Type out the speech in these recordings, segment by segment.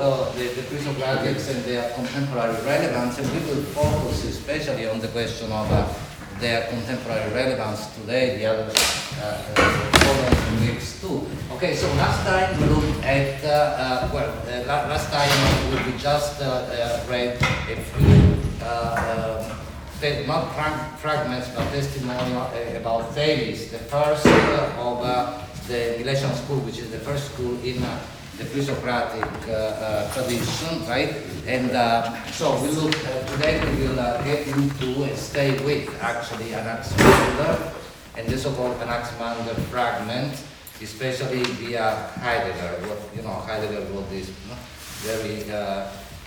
the Presocratics and their contemporary relevance, and we will focus especially on the question of their contemporary relevance today, the other following weeks too. Okay, so last time we looked at, last time we just read a few, not fragments, but testimonial about Thales, the first of the Milesian school, which is the first school in the Presocratic tradition, right? And so we look, today we will get into and stay with actually Anaximander and the so-called Anaximander fragment, especially via Heidegger. Heidegger wrote this very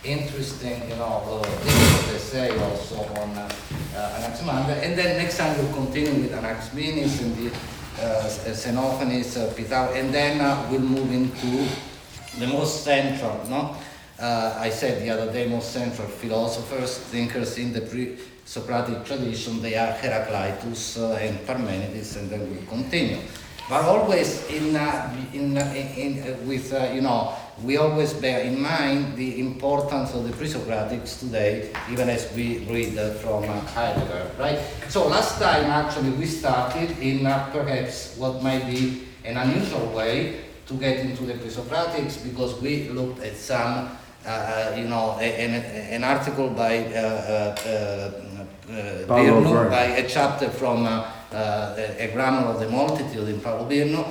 interesting, difficult essay also on Anaximander. And then next time we'll continue with Anaximenes and the Xenophanes, Pythagoras, and then we'll move into the most central, I said the other day, most central philosophers, thinkers in the pre-Socratic tradition. They are Heraclitus and Parmenides, and then we'll continue. But always we always bear in mind the importance of the Presocratics today, even as we read from Heidegger, right? So last time actually we started in perhaps what might be an unusual way to get into the Presocratics, because we looked at some, an article by Virno, by a chapter from a grammar of the multitude in Paolo Virno,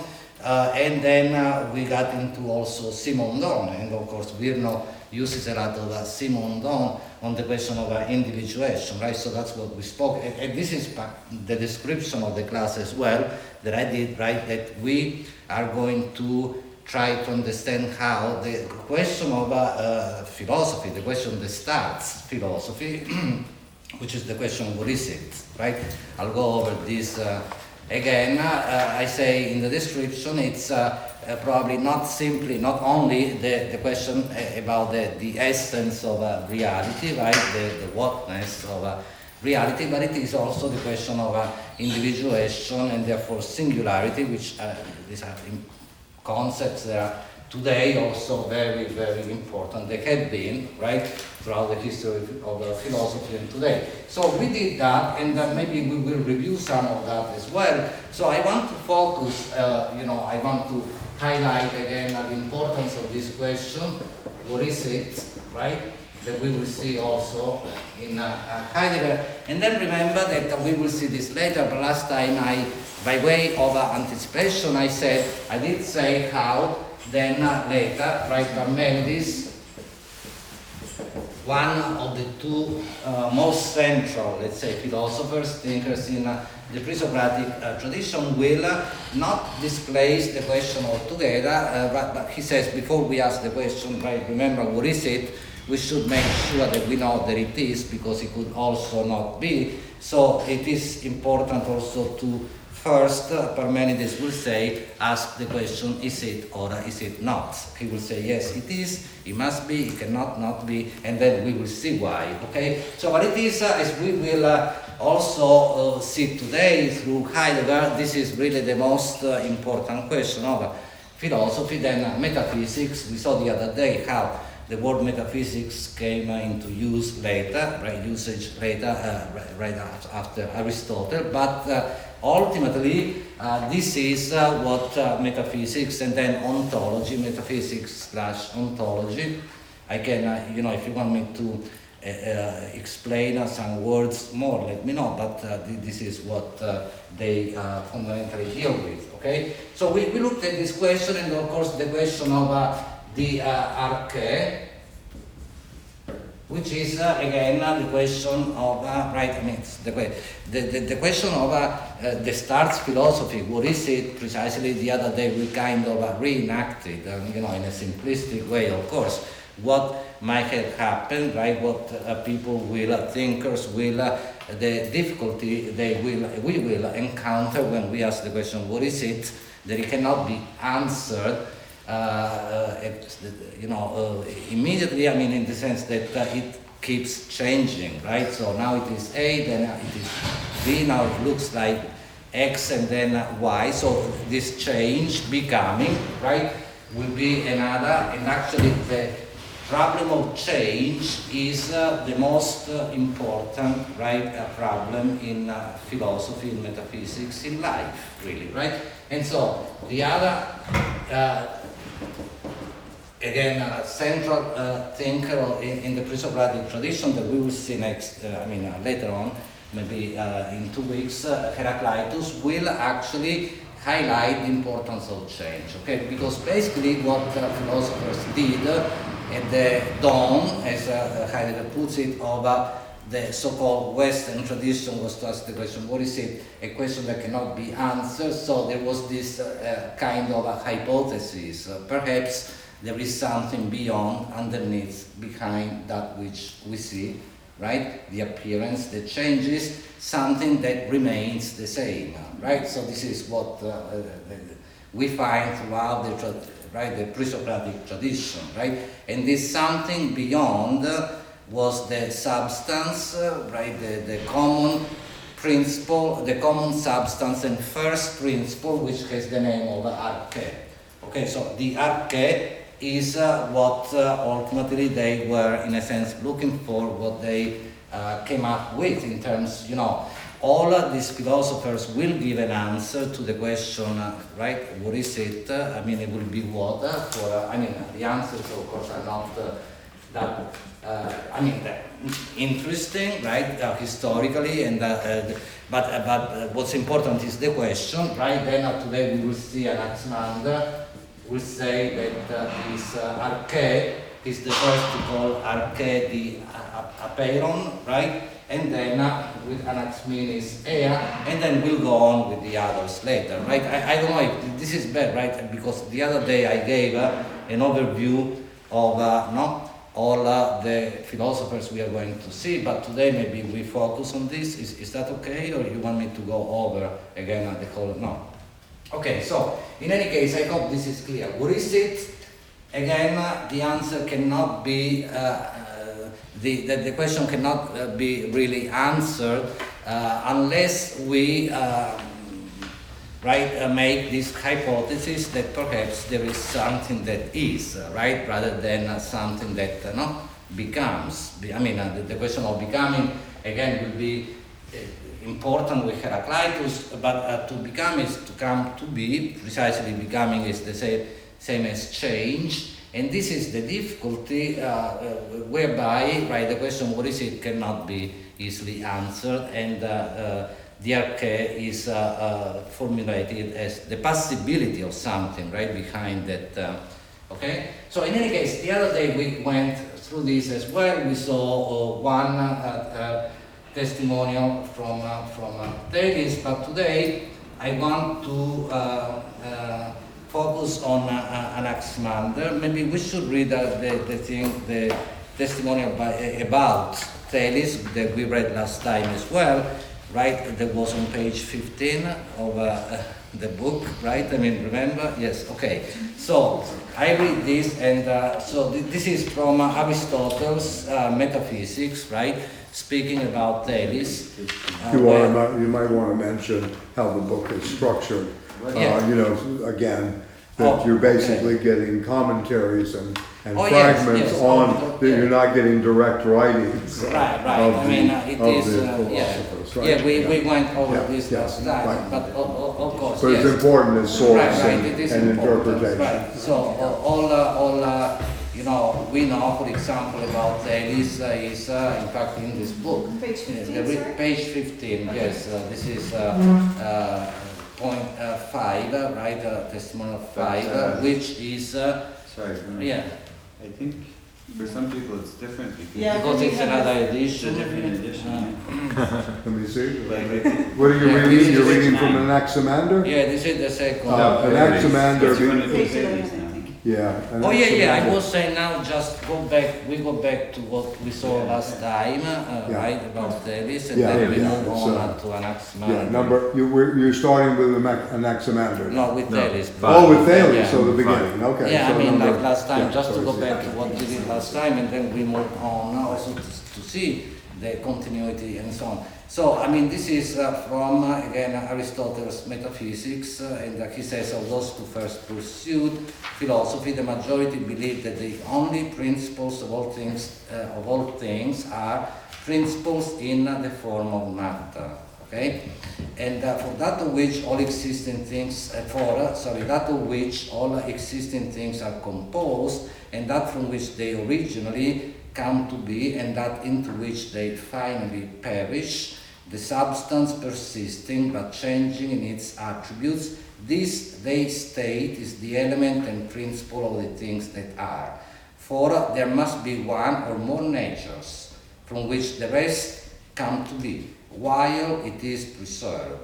and then we got into also Simondon, and of course Virno uses a lot of Simondon on the question of individuation, right? So that's what we spoke, and this is the description of the class as well that I did, right? That we are going to try to understand how the question of philosophy, the question that starts philosophy, which is the question, what is it, right? I'll go over this again. I say in the description, it's probably not only the question about the essence of reality, right? The whatness of reality, but it is also the question of individuation and therefore singularity, which these are concepts that are today also very, very important. They have been, right, throughout the history of philosophy and today. So we did that, and maybe we will review some of that as well. So I want to focus, I want to highlight again the importance of this question. What is it, right? That we will see also in Heidegger. And then remember that we will see this later, but last time by way of anticipation, I did say how then later, right, Parmenides, one of the two most central, let's say, philosophers, thinkers in the pre-Socratic tradition, will not displace the question altogether, but he says, before we ask the question, right, remember, what is it? We should make sure that we know that it is, because it could also not be. So it is important also to first, Parmenides will say, ask the question, is it or is it not? He will say, yes, it is, it must be, it cannot not be, and then we will see why, okay? So what it is, as we will also see today through Heidegger, this is really the most important question of philosophy. Then metaphysics, we saw the other day how the word metaphysics came into use later, right, usage later, right after Aristotle, but ultimately, this is what metaphysics and then ontology, metaphysics/ontology. I can, if you want me to explain some words more, let me know, but this is what they fundamentally deal with, okay? So we looked at this question, and of course the question of the arche, which is again the question of it's the question of the starts philosophy. What is it precisely? The other day we kind of reenacted, in a simplistic way, of course, what might have happened, right? What people will, thinkers will, the difficulty we will encounter when we ask the question, what is it? That it cannot be answered. Immediately, in the sense that it keeps changing, right? So now it is A, then it is B, now it looks like X and then Y. So this change becoming, right, will be another, and actually problem of change is the most important, right, problem in philosophy, in metaphysics, in life, really, right? And so the other, again, central thinker in the Presocratic tradition that we will see later on, maybe in 2 weeks, Heraclitus will actually highlight the importance of change, okay? Because basically what philosophers did at the dawn, as Heidegger puts it, of the so-called Western tradition was to ask the question, what is it? A question that cannot be answered, so there was this kind of a hypothesis. Perhaps there is something beyond, underneath, behind that which we see, right? The appearance, the changes, something that remains the same, right? So this is what we find throughout the Presocratic tradition, right? And this something beyond was the substance, right? The common principle, the common substance and first principle, which has the name of arche. Okay, so the arche is what ultimately they were, in a sense, looking for, what they came up with in terms, all these philosophers will give an answer to the question, right, what is it? It will be what? The answers, of course, are not that interesting, right, historically, and but what's important is the question, right? Then today we will see Anaximander will say that his arche is the first to call arche the apeiron, right? And then with Anaximenes ea, and then we'll go on with the others later, right? I don't know if this is bad, right? Because the other day I gave an overview of all the philosophers we are going to see, but today maybe we focus on this. Is that okay, or you want me to go over again the whole? No. Okay, so in any case, I hope this is clear. What is it? Again, the answer cannot be, the question cannot be really answered unless we make this hypothesis that perhaps there is something that is, right, rather than something that becomes. The question of becoming, again, will be important with Heraclitus, but to become is to come to be. Precisely, becoming is the same as change, and this is the difficulty whereby, right, the question what is it cannot be easily answered, and the arche is formulated as the possibility of something, right, behind that. Okay, so in any case, the other day we went through this as well. We saw one testimonial from Thales, but today I want to focus on Anaximander. Maybe we should read the testimonial about Thales that we read last time as well, right? That was on page 15 of the book, right? Remember? Yes, okay. So I read this, and so this is from Aristotle's Metaphysics, right? Speaking about Thales. You might want to mention how the book is structured. Again, that you're basically getting commentaries and fragments on that you're not getting direct writings. Right. It is. We went over this last time, right. But of course. But it's important as source and important, interpretation. Right. So all we know, for example, about Thales is in fact in this book. Page 15. Page 15. Okay. Yes. This is. Point 5, right? Testimonial 5, which is. Sorry. Yeah. I think for some people it's different because it's another edition. It's a different edition. Let me see. Like, What are you reading? You're reading from Anaximander? Yeah, this is the second. Anaximander. Page 11, I think. Yeah. I was saying now just we go back to what we saw last time, right, about Thales, and then we move on to Anaximander. You're starting with Anaximander. No, with Thales. With Thales, so the beginning, okay. Yeah, so like last time, just to go back to what we did last time, and then we move on also to see the continuity and so on. So, I mean, this is from, again, Aristotle's Metaphysics, and he says, of those who first pursued philosophy, the majority believe that the only principles of all things are principles in the form of matter. Okay, and for that of which all existing things, that of which all existing things are composed, and that from which they originally come to be, and that into which they finally perish, the substance persisting but changing in its attributes, this, they state, is the element and principle of the things that are. For there must be one or more natures from which the rest come to be, while it is preserved.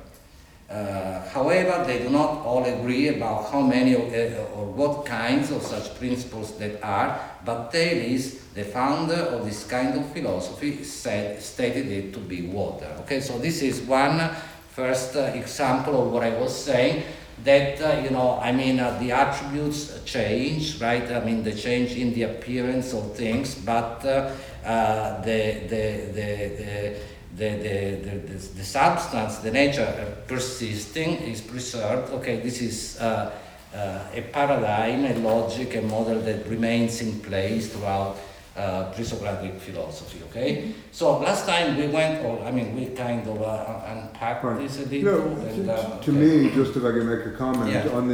However, they do not all agree about how many or what kinds of such principles that are, but Thales, the founder of this kind of philosophy, stated it to be water. Okay, so this is one first example of what I was saying, that, the attributes change, right? I mean, they change in the appearance of things, but the substance, the nature persisting is preserved. Okay, this is a paradigm, a logic, a model that remains in place throughout Presocratic philosophy. Okay, so last time we we kind of unpacked this a bit. To me, just if I can make a comment on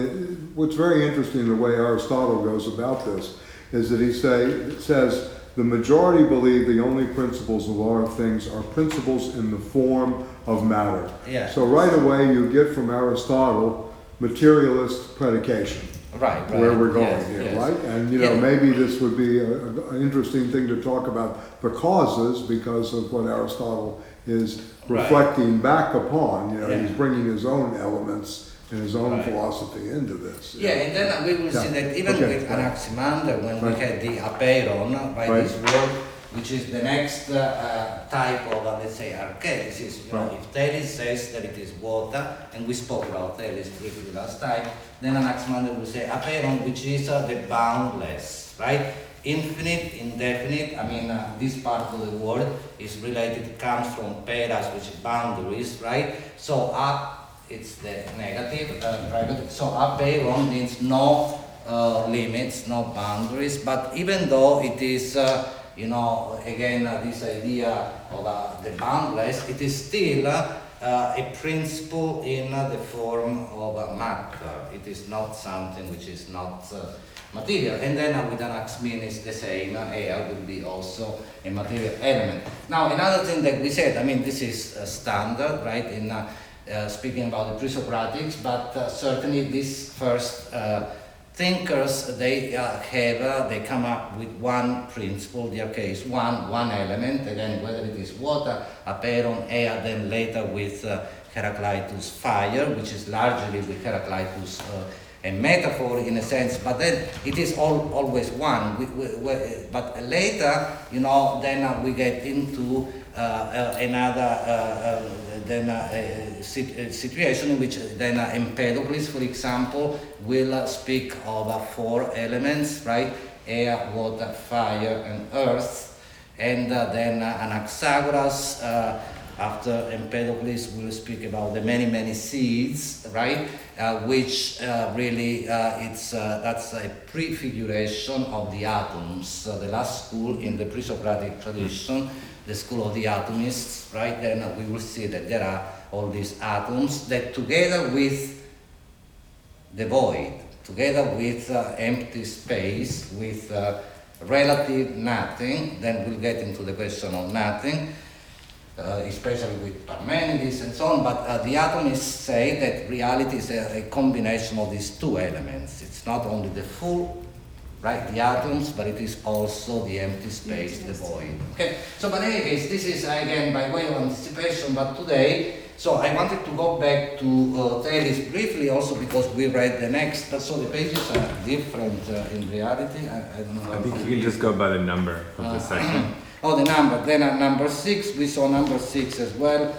what's very interesting, the way Aristotle goes about this, is that he says the majority believe the only principles of all things are principles in the form of matter. Yeah. So right away you get from Aristotle materialist predication. Right. Where we're going here, right? And maybe this would be an interesting thing to talk about the causes, because of what Aristotle is reflecting back upon. He's bringing his own elements and his own philosophy into this. And then we will see that even with Anaximander, when we had the apeiron, this word, which is the next type of, let's say, archesis. If Thales says that it is water, and we spoke about Thales briefly last time, then Anaximander will say apeiron, which is the boundless, right? Infinite, indefinite. I mean, this part of the word is related, comes from peras, which is boundaries, right? So it's the negative, so apeiron means no limits, no boundaries, but even though it is again, this idea of the boundless, it is still a principle in the form of matter. It is not something which is not material. And then with Anaximander is the same, air will be also a material element. Now, another thing that we said, I mean, this is standard, right, in speaking about the Presocratics, but certainly these first thinkers, they come up with one principle, the case, one element, again, whether it is water, apeiron, air, then later with Heraclitus, fire, which is largely with Heraclitus a metaphor in a sense, but then it is always one. But later, then we get into another situation in which then Empedocles, for example, will speak of four elements, right? Air, water, fire, and earth. And then Anaxagoras, after Empedocles, will speak about the many seeds, right? Which really that's a prefiguration of the atoms. The last school in the Presocratic tradition, the school of the atomists, right? Then we will see that there are all these atoms that, together with the void, together with empty space, with relative nothing, then we'll get into the question of nothing, especially with Parmenides and so on, but the atomists say that reality is a combination of these two elements. It's not only the full, right, the atoms, but it is also the empty space, the void. Okay, so but in any case, this is again by way of anticipation, but today, so I wanted to go back to Thales briefly also because we read the next, so the pages are different in reality. I don't know. I think you can just go by the number of the section. Oh, the number. Then at number 6, we saw number 6 as well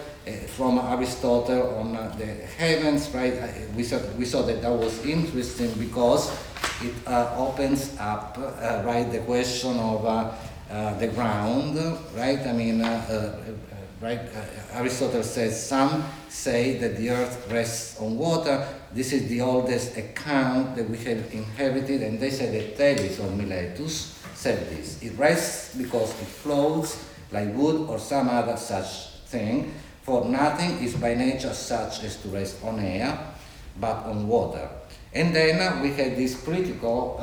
from Aristotle on the heavens, right? We saw that was interesting because it opens up, right, the question of the ground, right? I mean, right? Aristotle says some say that the earth rests on water. This is the oldest account that we have inherited, and they say that Thales or Miletus said this. It rests because it floats like wood or some other such thing, for nothing is by nature such as to rest on air, but on water. And then we had this critical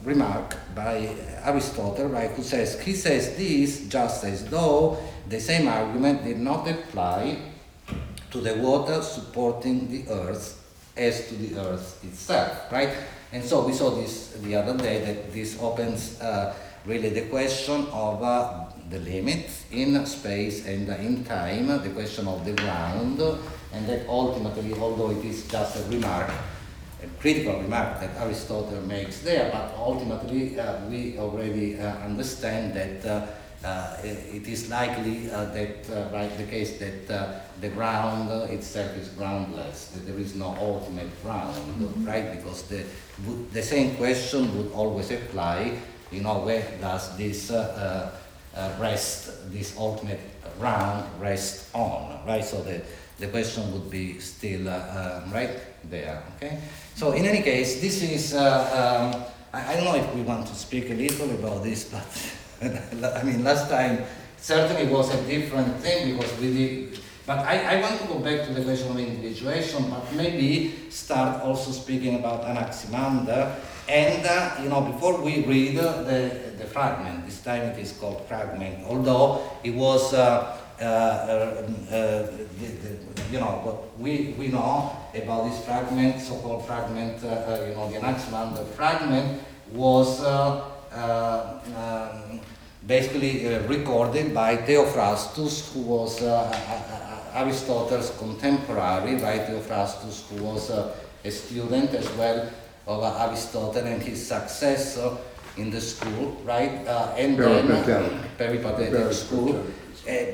remark by Aristotle, right, he says this just as though the same argument did not apply to the water supporting the earth as to the earth itself, right? And so we saw this the other day, that this opens really the question of the limits in space and in time, the question of the ground, and that ultimately, although it is just a remark, a critical remark that Aristotle makes there, but ultimately we already understand that it is likely right, the case that the ground itself is groundless, that there is no ultimate ground, right? Because the same question would always apply, where does this rest, this ultimate ground rest on, right? So the question would be still right there, okay? So in any case, this is, I don't know if we want to speak a little about this, but I mean, last time certainly was a different thing because we did, but I want to go back to the question of individuation, but maybe start also speaking about Anaximander, and before we read the fragment, this time it is called fragment, although it was what we know about this fragment, so-called fragment, the Anaximander fragment was basically recorded by Theophrastus, who was Aristotle's contemporary, right? Theophrastus, who was a student as well of Aristotle and his successor in the school, right? And peripatetic school.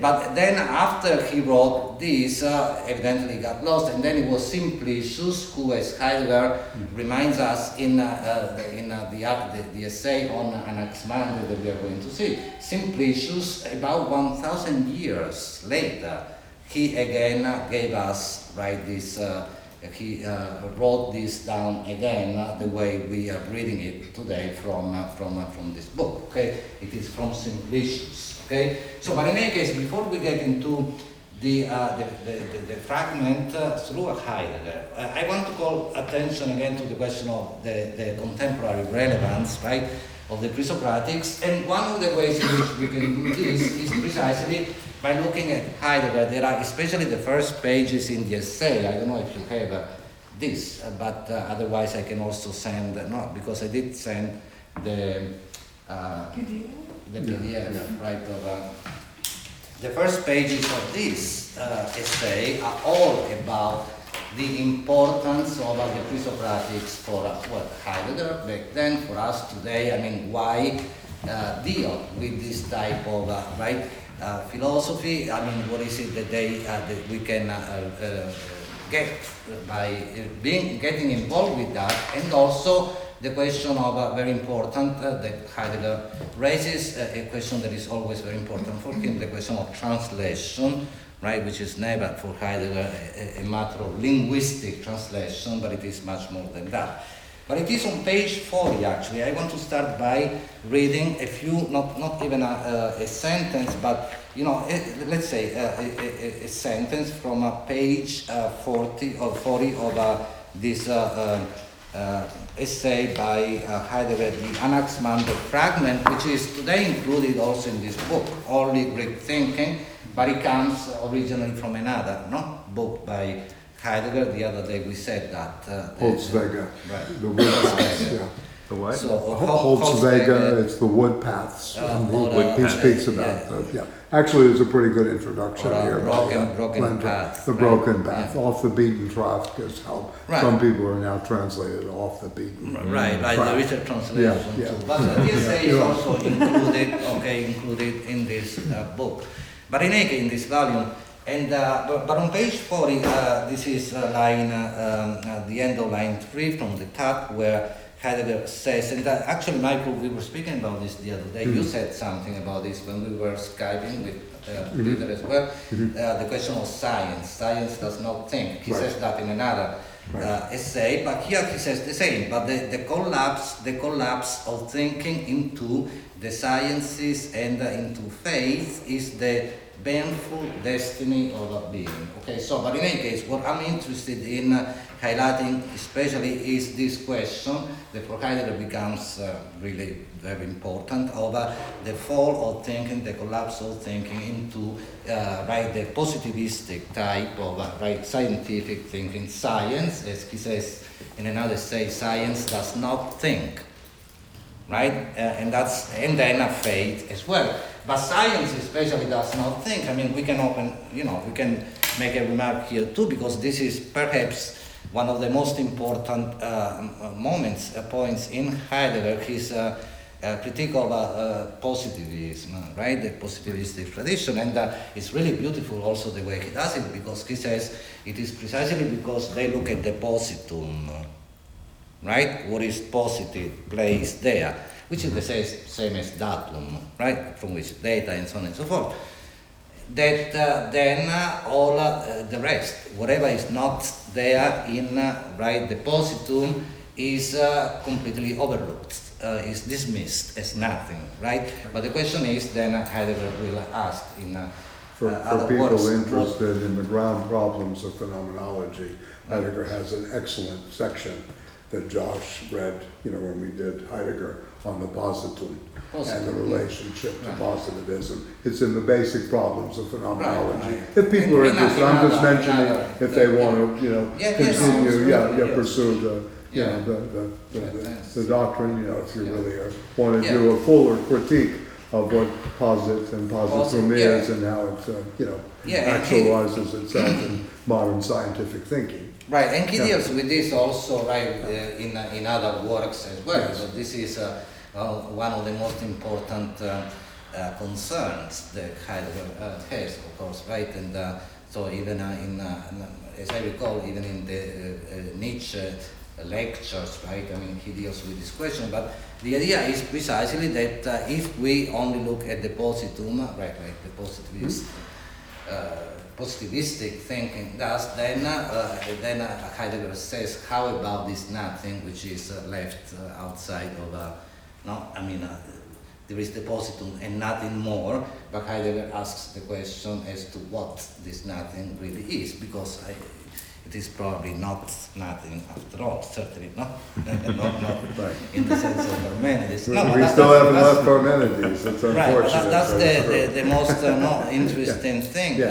But then after he wrote this, evidently got lost, and then it was Simplicius, who, as Heidegger reminds us in the essay on Anaximander that we are going to see, Simplicius, about 1,000 years later, he again gave us, right, this, he wrote this down again, the way we are reading it today from this book, okay? It is from Simplicius. Okay, so but in any case, before we get into the fragment through Heidegger, I want to call attention again to the question of the contemporary relevance, right, of the Presocratics, and one of the ways in which we can do this is precisely by looking at Heidegger. There are especially the first pages in the essay. I don't know if you have this, but otherwise I can also send, no, because I did send the PDF, right, of the first pages of this essay are all about the importance of the Presocratics for Heidegger back then, for us today. I mean, why deal with this type of philosophy? I mean, what is it that that we can get by getting involved with that, and also the question of very important that Heidegger raises, a question that is always very important for him, the question of translation, right, which is never for Heidegger a matter of linguistic translation, but it is much more than that. But it is on page 40 actually. I want to start by reading a few, not even a sentence, but let's say a sentence from page 40 of this essay by Heidegger, the Anaximander fragment, which is today included also in this book, Only Greek Thinking, but it comes originally from another book by Heidegger. The other day we said that. Holzwege, right. the wood paths, yeah. The what? So, Holzwege, it's the wood paths. He speaks about yeah. Actually, there's a pretty good introduction here. Broken path. The broken path, off the beaten track is how some people are now translated, off the beaten. Right, there is a translation too. But the essay is also included in this book. But in any case, in this volume, and but on page 40, this is line the end of line 3 from the top, where Heidegger says, and actually, Michael, we were speaking about this the other day. You said something about this when we were Skyping with Peter as well. The question of science. Science does not think. He says that in another essay, but here he says the same. But the collapse of thinking into the sciences and into faith is the baneful destiny of a being. Okay, so but in any case, what I'm interested in highlighting especially is this question that for Heidegger becomes really very important of the fall of thinking, the collapse of thinking into the positivistic type of scientific thinking. Science, as he says in another essay, science does not think, right? And then faith as well. But science especially does not think. I mean, we can we can make a remark here too, because this is perhaps one of the most important points in Heidegger, his critique of positivism, right? The positivistic tradition, and it's really beautiful also the way he does it, because he says it is precisely because they look at the positum, right? What is positive placed there, which is the same as datum, right? From which data and so on and so forth. That then all the rest, whatever is not there in the positum, is completely overlooked, is dismissed as nothing, right? But the question is then Heidegger will ask in for people interested in the ground problems of phenomenology, Heidegger has an excellent section that Josh read, when we did Heidegger on the positum and the relationship to positivism. It's in the basic problems of phenomenology. If people are interested, I'm just mentioning if they want to, continue, pursue the doctrine, if you really want to do a fuller critique of what posit and positum is and how it, actualizes itself in modern scientific thinking. Right, and he deals with this also, in other works as well. So this is one of the most important concerns that Heidegger has, of course, right? And so even as I recall, even in the Nietzsche lectures, right? I mean, he deals with this question, but the idea is precisely that if we only look at the positum, the positivist, positivistic thinking does, then Heidegger says, how about this nothing which is left outside of, there is the positum and nothing more, but Heidegger asks the question as to what this nothing really is, because it is probably not nothing after all, certainly not in the sense of Parmenides. We still haven't left Parmenides, it's unfortunate. Right, that's the most interesting thing,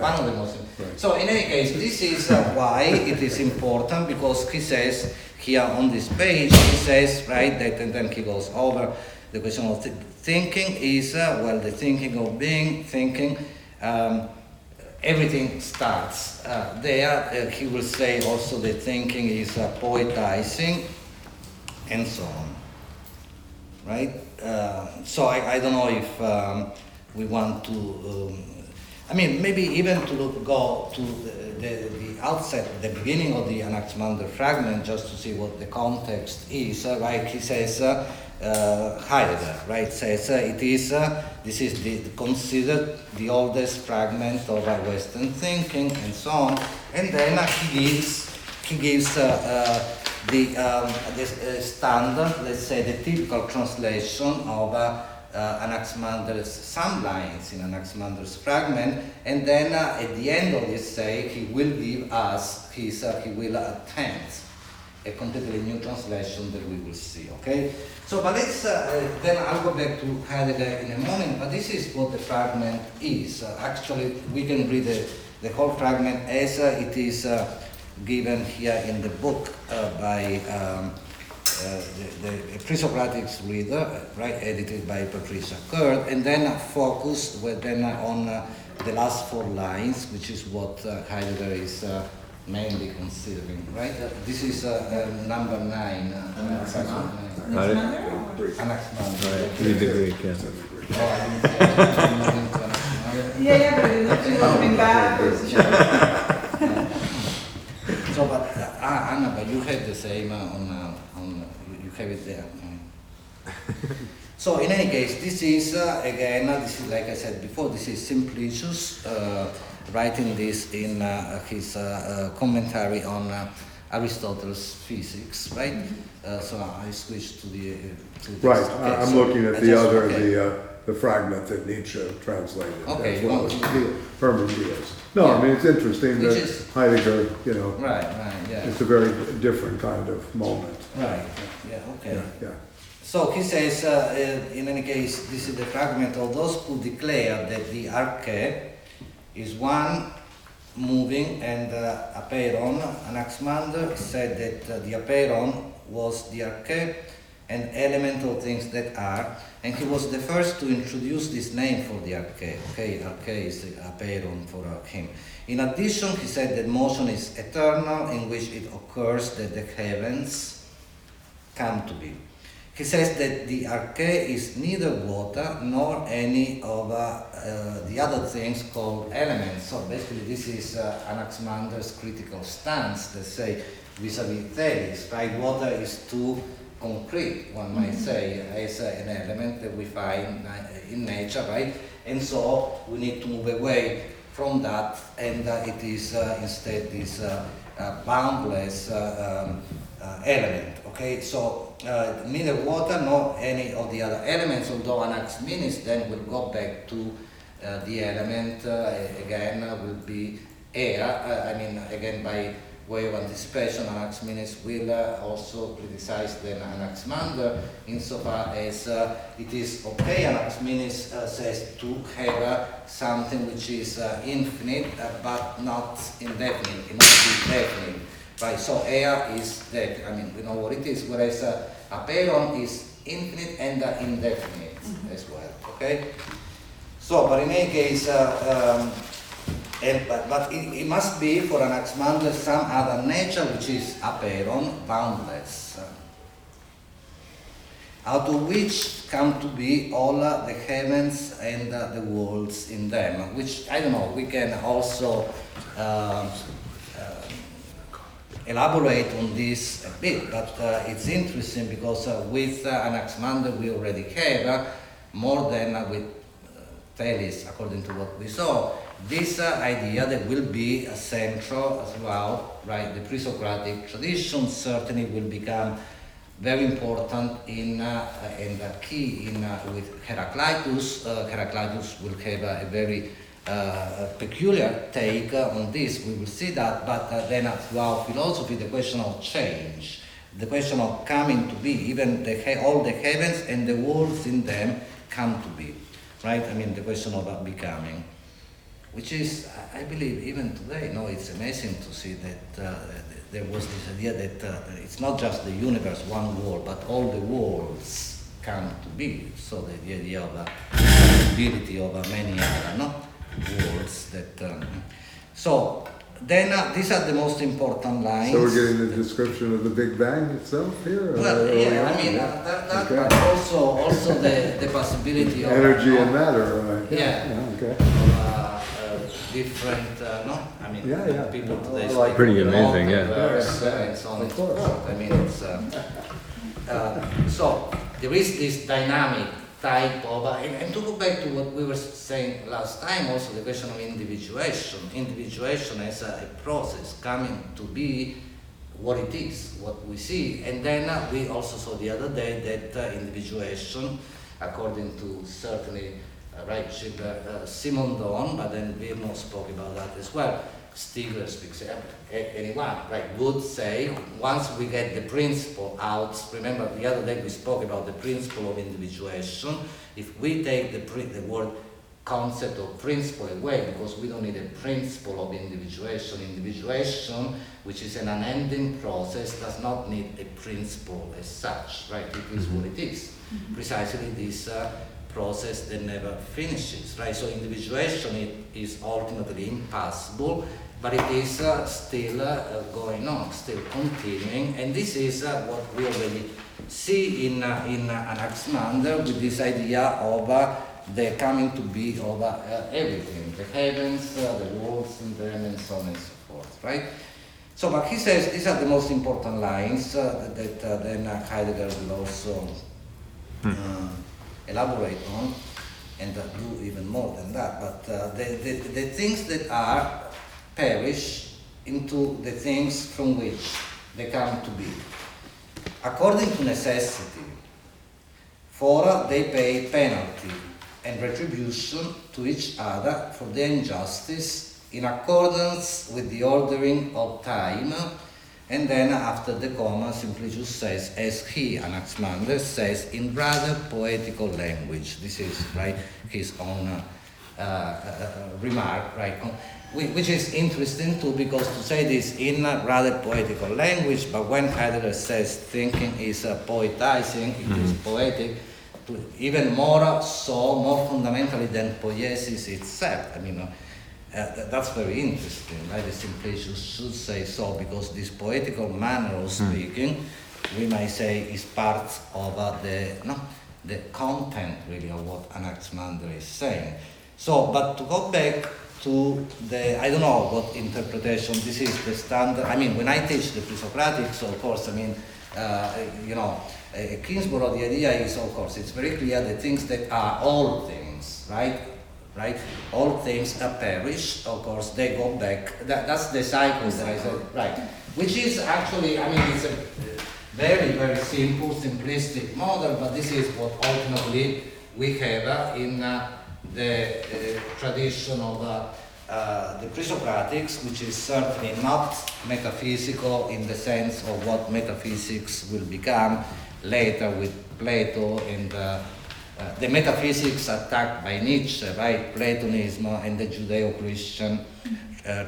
one of the most. So in any case, this is why it is important, because he says here on this page, he says, that, and then he goes over the question of thinking is, the thinking of being, thinking, everything starts there. He will say also that thinking is poetizing, and so on. Right? So I don't know if we want to, maybe even to go to the outset, the beginning of the Anaximander fragment, just to see what the context is. He says, Heidegger, says it is, this is considered the oldest fragment of Western thinking, and so on. And then he gives the standard, let's say, the typical translation of Anaximander's, some lines in Anaximander's fragment, and then at the end of the essay, he will give us he will attempt a completely new translation that we will see, okay? So, but let's, then I'll go back to Heidegger in a moment, but this is what the fragment is. Actually, we can read the whole fragment as it is given here in the book by the Presocratics reader, edited by Patricia Kurt, and then focused on the last 4 lines, which is what Heidegger is mainly considering, this is number 9. Anaximander? Anaximander. Read the Greek, But it's moving back. So, but Anna, but you had the same have it there. So in any case, this is again, this is like I said before, this is Simplicius writing this in his commentary on Aristotle's physics, right? So I switched to the to this. Right, Okay, I'm so looking at I the just- other, okay. the fragment that Nietzsche translated, Okay, as well you as want the Parmenides. No, Yeah. I mean, it's interesting Which that is- Heidegger, you know, Right, yeah. it's a very different kind of moment. Right, yeah, okay. Yeah, yeah. So he says, in any case, this is the fragment of those who declare that the arche is one moving and apeiron. Anaximander said that the apeiron was the arche, an element of things that are, and he was the first to introduce this name for the arche. Okay, arche is apeiron for him. In addition, he said that motion is eternal, in which it occurs that the heavens come to be. He says that the arche is neither water nor any of the other things called elements. So basically this is Anaximander's critical stance that say vis-a-vis Thales, right? Water is too concrete, one might say, as an element that we find in nature, right? And so we need to move away from that, and it is instead this boundless element. Okay, so neither water nor any of the other elements, although Anaximenes then will go back to the element again will be air. I mean, again, by way of anticipation, Anaximenes will also criticize then Anaximander insofar as it is okay, Anaximenes says, to have something which is infinite but not indefinite, it must be definite. Right, so air is definite, I mean, we know what it is, whereas apeiron is infinite and indefinite as well, okay? So, but in any case, but it must be for Anaximander some other nature which is apeiron, boundless, out of which come to be all the heavens and the worlds in them, which, I don't know, we can also elaborate on this a bit, but it's interesting because with Anaximander we already have more than with Thales, according to what we saw, this idea that will be central throughout, right? The Presocratic tradition certainly will become very important in and key in with Heraclitus. Heraclitus will have a very peculiar take on this. We will see that, but then throughout philosophy, the question of change, the question of coming to be, even all the heavens and the worlds in them come to be, right? I mean, the question of becoming, which is, I believe, even today, no, it's amazing to see that there was this idea that it's not just the universe, one world, but all the worlds come to be. So the idea of the possibility of many other worlds that. So then these are the most important lines. So we're getting the description of the Big Bang itself here? Well, yeah, I mean, that Okay. but also the possibility of Energy and matter, right? Yeah. Okay. different, no? I mean, Yeah. people today I like speak Pretty of amazing, yeah. multiverse, and so on and so forth. I mean, it's so there is this dynamic type of, and to go back to what we were saying last time, also the question of individuation. Individuation as a process coming to be what it is, what we see. And then we also saw the other day that individuation, according to certainly Simondon, but then Bruno spoke about that as well. Stigler speaks, anyone, right, would say, once we get the principle out, remember the other day we spoke about the principle of individuation, if we take the word concept of principle away, because we don't need a principle of individuation, which is an unending process, does not need a principle as such, right, it is what it is. Precisely this process that never finishes, right? So individuation is ultimately impossible, but it is still going on, still continuing, and this is what we already see in Anaximander with this idea of the coming to be of everything, the heavens, the worlds in them, and so on and so forth, right? So, but he says these are the most important lines that then Heidegger will also elaborate on and do even more than that. But the things that are perish into the things from which they come to be. According to necessity, for they pay penalty and retribution to each other for their injustice in accordance with the ordering of time, and then after the comma simply just says, as he, Anaximander, says in rather poetical language. This is right his own remark, right? Which is interesting too, because to say this in rather poetical language, but when Heidegger says thinking is poetizing, it is poetic, even more so, more fundamentally than poiesis itself. I mean, that's very interesting, right? The simply should say so, because this poetical manner of speaking, we might say, is part of the content really of what Anaximander is saying. So, but to go back to the, I don't know what interpretation, this is the standard. I mean, when I teach the Presocratics, of course, I mean, Kingsborough, the idea is, of course, it's very clear that things that are all things, right? All things are perish, of course, they go back. That's the cycle that I said, right? Which is actually, I mean, it's a very, very simple, simplistic model, but this is what ultimately we have in the tradition of the Presocratics, which is certainly not metaphysical in the sense of what metaphysics will become later with Plato and the metaphysics attacked by Nietzsche, right? Platonism and the Judeo-Christian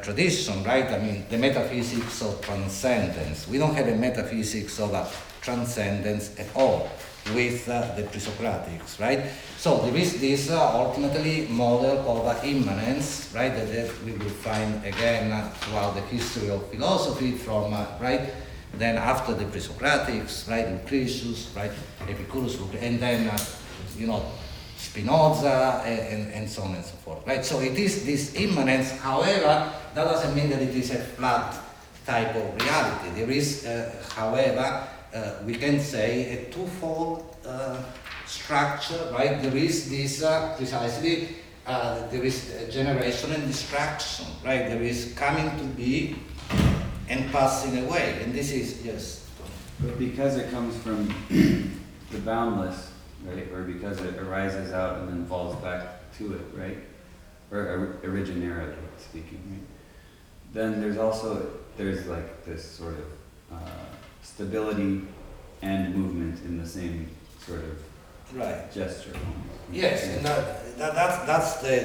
tradition, right? I mean, the metaphysics of transcendence. We don't have a metaphysics of transcendence at all with the Presocratics, right? So there is this ultimately model of immanence, right? That we will find again throughout the history of philosophy from, right? Then after the Presocratics, right? Lucretius, right? Epicurus, and then Spinoza, and so on and so forth, right? So it is this immanence. However, that doesn't mean that it is a flat type of reality. There is, however, we can say a twofold structure, right? There is this precisely, there is generation and distraction, right? There is coming to be and passing away, and this is, yes. But because it comes from the boundless, right, or because it arises out and then falls back to it, right, or originarily speaking, right, then there's like this sort of stability and movement in the same sort of gesture. Yes, and that's the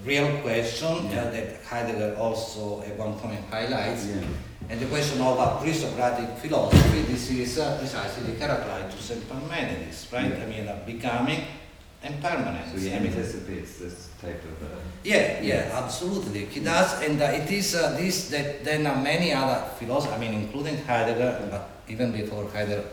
real question that Heidegger also at one point highlights. Yeah. And the question of a pre-Socratic philosophy, this is precisely Heraclitus and Parmenides, right? Yeah. I mean, becoming and permanence. So he anticipates this type of... Yeah, absolutely. He does, and it is this that then many other philosophers, I mean, including Heidegger, but even before Hegel,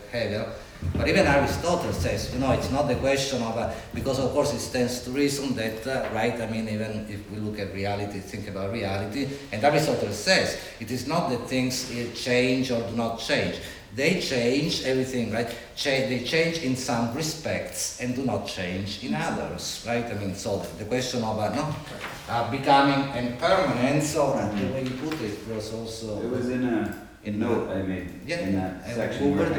but even Aristotle says, it's not the question of, because of course it stands to reason that, right, I mean, even if we look at reality, think about reality, and Aristotle says, it is not that things change or do not change. They change everything, right? They change in some respects and do not change in others, right? I mean, so the question of becoming and permanence, so the way you put it was also... It was in a note I made in that section where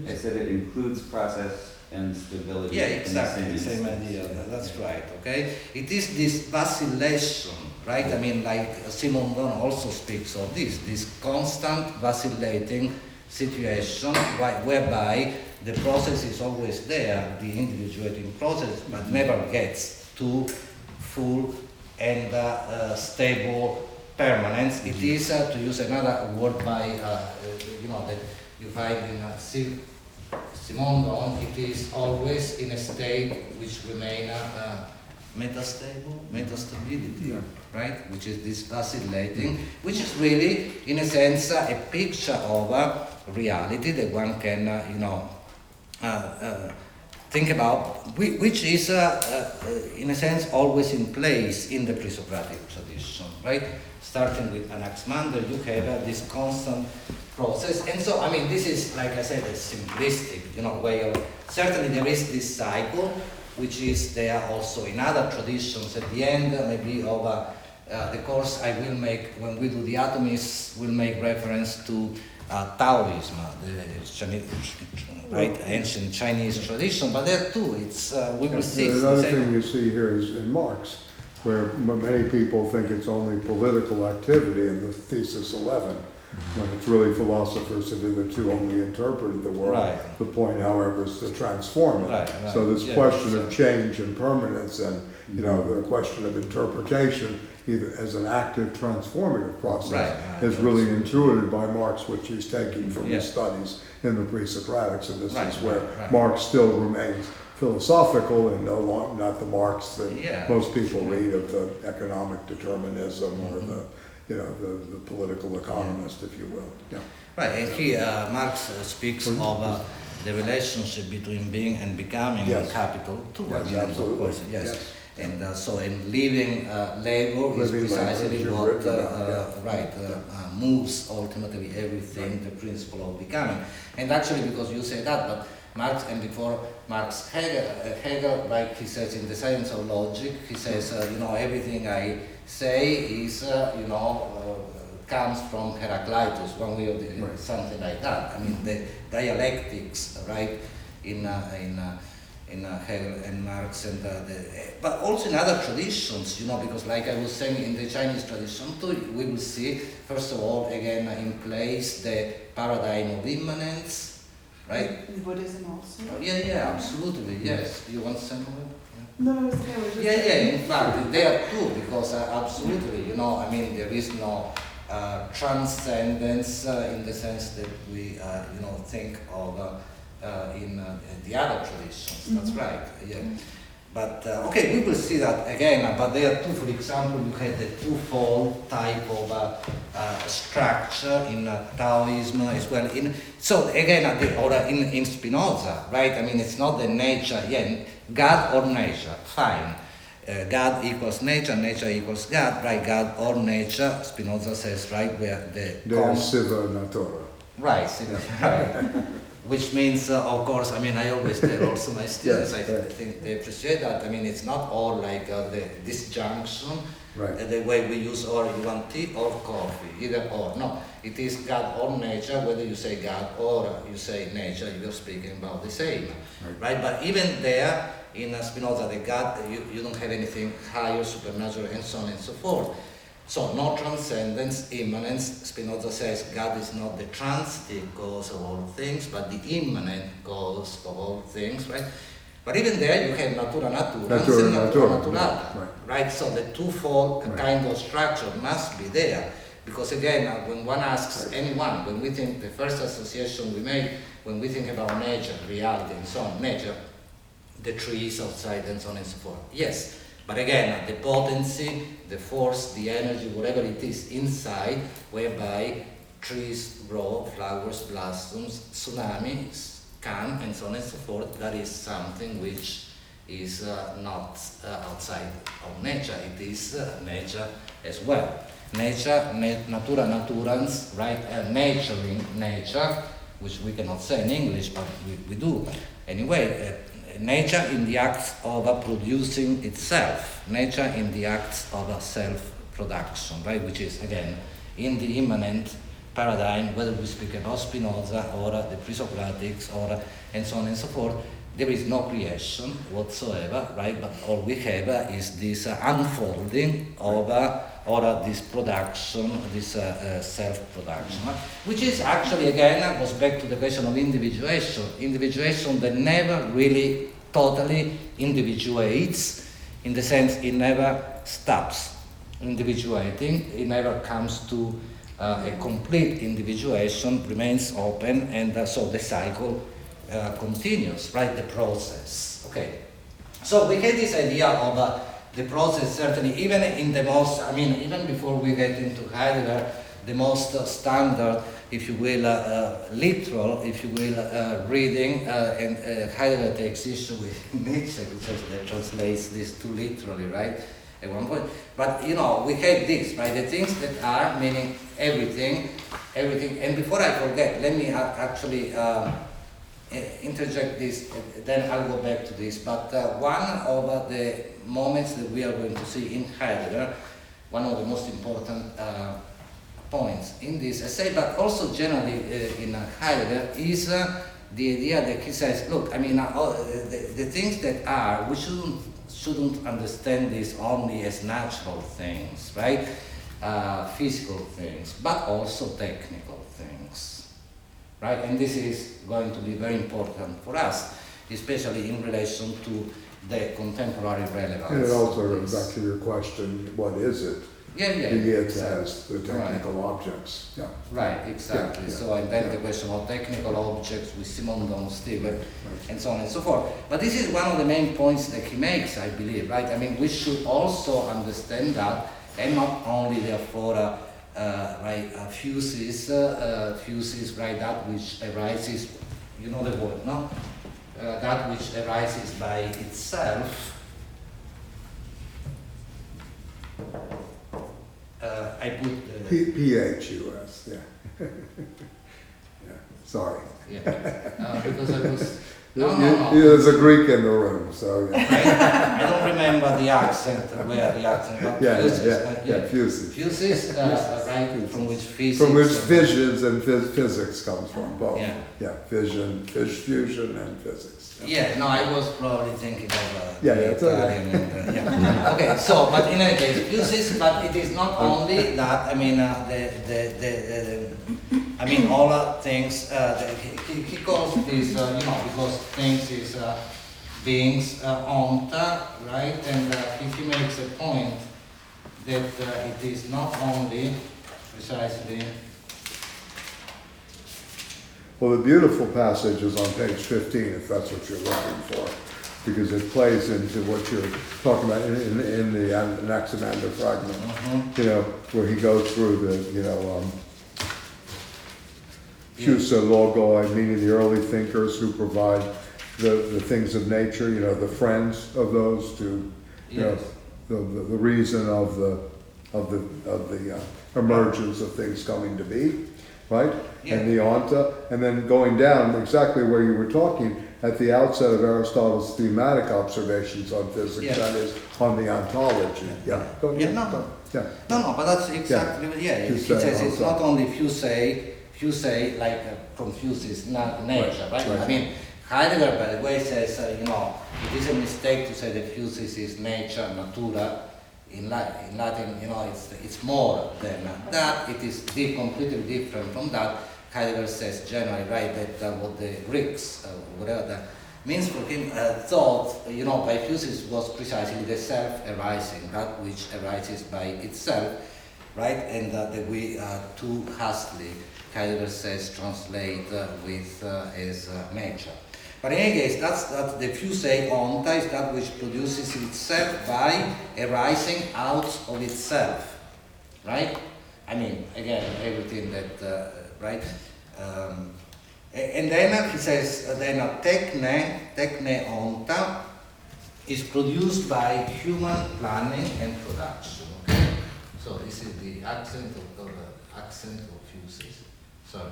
I said it includes process and stability. Yeah, exactly, the same idea, that's right, okay? It is this vacillation, right? I mean, like Simon Don also speaks of this constant vacillating situation whereby the process is always there, the individuating process, but never gets to full and stable permanence. It is, to use another word by, that you find in Simon Don, it is always in a state which remain metastability, right? Which is this vacillating, which is really, in a sense, a picture of reality that one can, think about, which is, in a sense, always in place in the pre-Socratic tradition, right? Starting with Anaximander, you have this constant process. And so, I mean, this is, like I said, a simplistic, way of, certainly there is this cycle, which is there also in other traditions. At the end, maybe of the course I will make, when we do the atomists, will make reference to Taoism, the Chinese, right, ancient Chinese tradition, but there too, it's, we will see. Another thing you see here is in Marx, where many people think it's only political activity in the thesis 11, when it's really philosophers have hitherto only interpreted the world. Right. The point, however, is to transform it. Right. So this question of change and permanence and, the question of interpretation, either as an active transformative process, is really intuited by Marx, which he's taking from his studies in the Presocratics, and this is where Marx still remains philosophical and no longer not the Marx that most people read of the economic determinism or the political economist, if you will. Yeah. Right, and here Marx speaks of the relationship between being and becoming in capital too. Yes, absolutely. Of course, yes. And so in living labor is precisely what moves ultimately everything, the principle of becoming. And actually, because you say that, but Marx, and before Marx, Hegel, like he says in the Science of Logic, he says, everything I say is, comes from Heraclitus, one way or the other, something like that. I mean, the dialectics, right, in Hegel and Marx, and but also in other traditions, because like I was saying, in the Chinese tradition too, we will see, first of all, again, in place the paradigm of immanence, right? In Buddhism also? Yeah, absolutely, yes. You want to say more? No, I was just In fact, there too, because absolutely, I mean, there is no transcendence in the sense that we, think of in the other traditions. That's right, yeah. But, okay, we will see that again, but there too, for example, you had the twofold type of structure in Taoism as well. So again, in Spinoza, right, I mean, it's not the nature, God or nature, fine. God equals nature, nature equals God, right, God or nature, Spinoza says, right, where the Siva Natura. Right, right. Which means, of course, I mean, I always tell also my students, I think they appreciate that. I mean, it's not all like the disjunction, the way we use or you want tea or coffee, either or. No, it is God or nature, whether you say God or you say nature, you're speaking about the same, right? But even there, in Spinoza, the God, you don't have anything higher, supernatural, and so on and so forth. So no transcendence, immanence. Spinoza says God is not the transitive cause of all things, but the immanent cause of all things, right? But even there you have natura naturans and natura naturata, right? So the twofold kind of structure must be there. Because again, when one asks anyone, when we think the first association we make, when we think about nature, reality and so on, nature, the trees outside and so on and so forth, yes. But again, the potency, the force, the energy, whatever it is inside, whereby trees grow, flowers, blossoms, tsunamis come, and so on and so forth, that is something which is not outside of nature. It is nature as well. Nature, natura naturans, right? Naturing nature, which we cannot say in English, but we do. Anyway, nature in the act of producing itself, nature in the act of self-production, right? Which is, again, in the immanent paradigm, whether we speak about Spinoza or the Presocratics or and so on and so forth, there is no creation whatsoever, right? But all we have is this unfolding of or this production, this self-production, which is actually, again, goes back to the question of individuation. Individuation that never really totally individuates, in the sense it never stops individuating, it never comes to a complete individuation, remains open, and so the cycle continues, right, the process. Okay, so we get this idea of the process, certainly, even in the most, I mean, even before we get into Heidegger, the most standard if you will, literal, if you will, reading, and Heidegger takes issue with Nietzsche, because that translates this too literally, right, at one point. But, you know, we have this, right, the things that are, meaning everything, and before I forget, let me actually interject this, then I'll go back to this, but one of the moments that we are going to see in Heidegger, one of the most important points in this essay, but also generally in Heidegger, is the idea that he says, look, I mean, the things that are, we shouldn't understand this only as natural things, right? Physical things, but also technical things, right? And this is going to be very important for us, especially in relation to the contemporary relevance. And it also goes back to your question, what is it? Yeah, It has the technical objects. Yeah. Right, exactly. Yeah, So, and then the question of technical objects with Simondon, Stiegler, and so on and so forth. But this is one of the main points that he makes, I believe, right? I mean, we should also understand that, and not only therefore, fuses, right, that which arises, you know the word, no? That which arises by itself. I put PHUS, yeah. Yeah, sorry. yeah, because I was no. There's a Greek in the room, so yeah. I don't remember the accent, where the accent, but fuses. Fuses. Right, from which physics. From which fissions and physics comes from, both. Yeah. Fission, fusion, and physics. Yeah, no, I was probably thinking of it's Italian. And, okay, so, but in any case, fuses, but it is not only that, I mean, all things, he calls this, because things is beings, onta, right, and he makes a point that it is not only precisely. Well, the beautiful passage is on page 15, if that's what you're looking for, because it plays into what you're talking about in the Anaximander fragment, where he goes through the, Fusa logoi, meaning the early thinkers who provide the things of nature, the friends of those to, the reason of the emergence of things coming to be. Right? Yeah. And the onta, and then going down exactly where you were talking at the outset of Aristotle's thematic observations on physics, that is on the ontology. No, but that's exactly, He says it's not only fuse like confuses nature, right? I mean, Heidegger, by the way, says, it is a mistake to say that fuses is nature, natura. In Latin, it's more than that. It is completely different from that. Heidegger says generally, right, that what the Greeks, whatever that means for him, thought, by fuses was precisely the self-arising, that which arises by itself, right, and that we too hastily, Heidegger says, translate with as nature. But in any case, that's the fusei onta is that which produces itself by arising out of itself, right? I mean, again, everything that, right? And then he says, then techne onta is produced by human planning and production, okay? So this is the accent of fuses, sorry,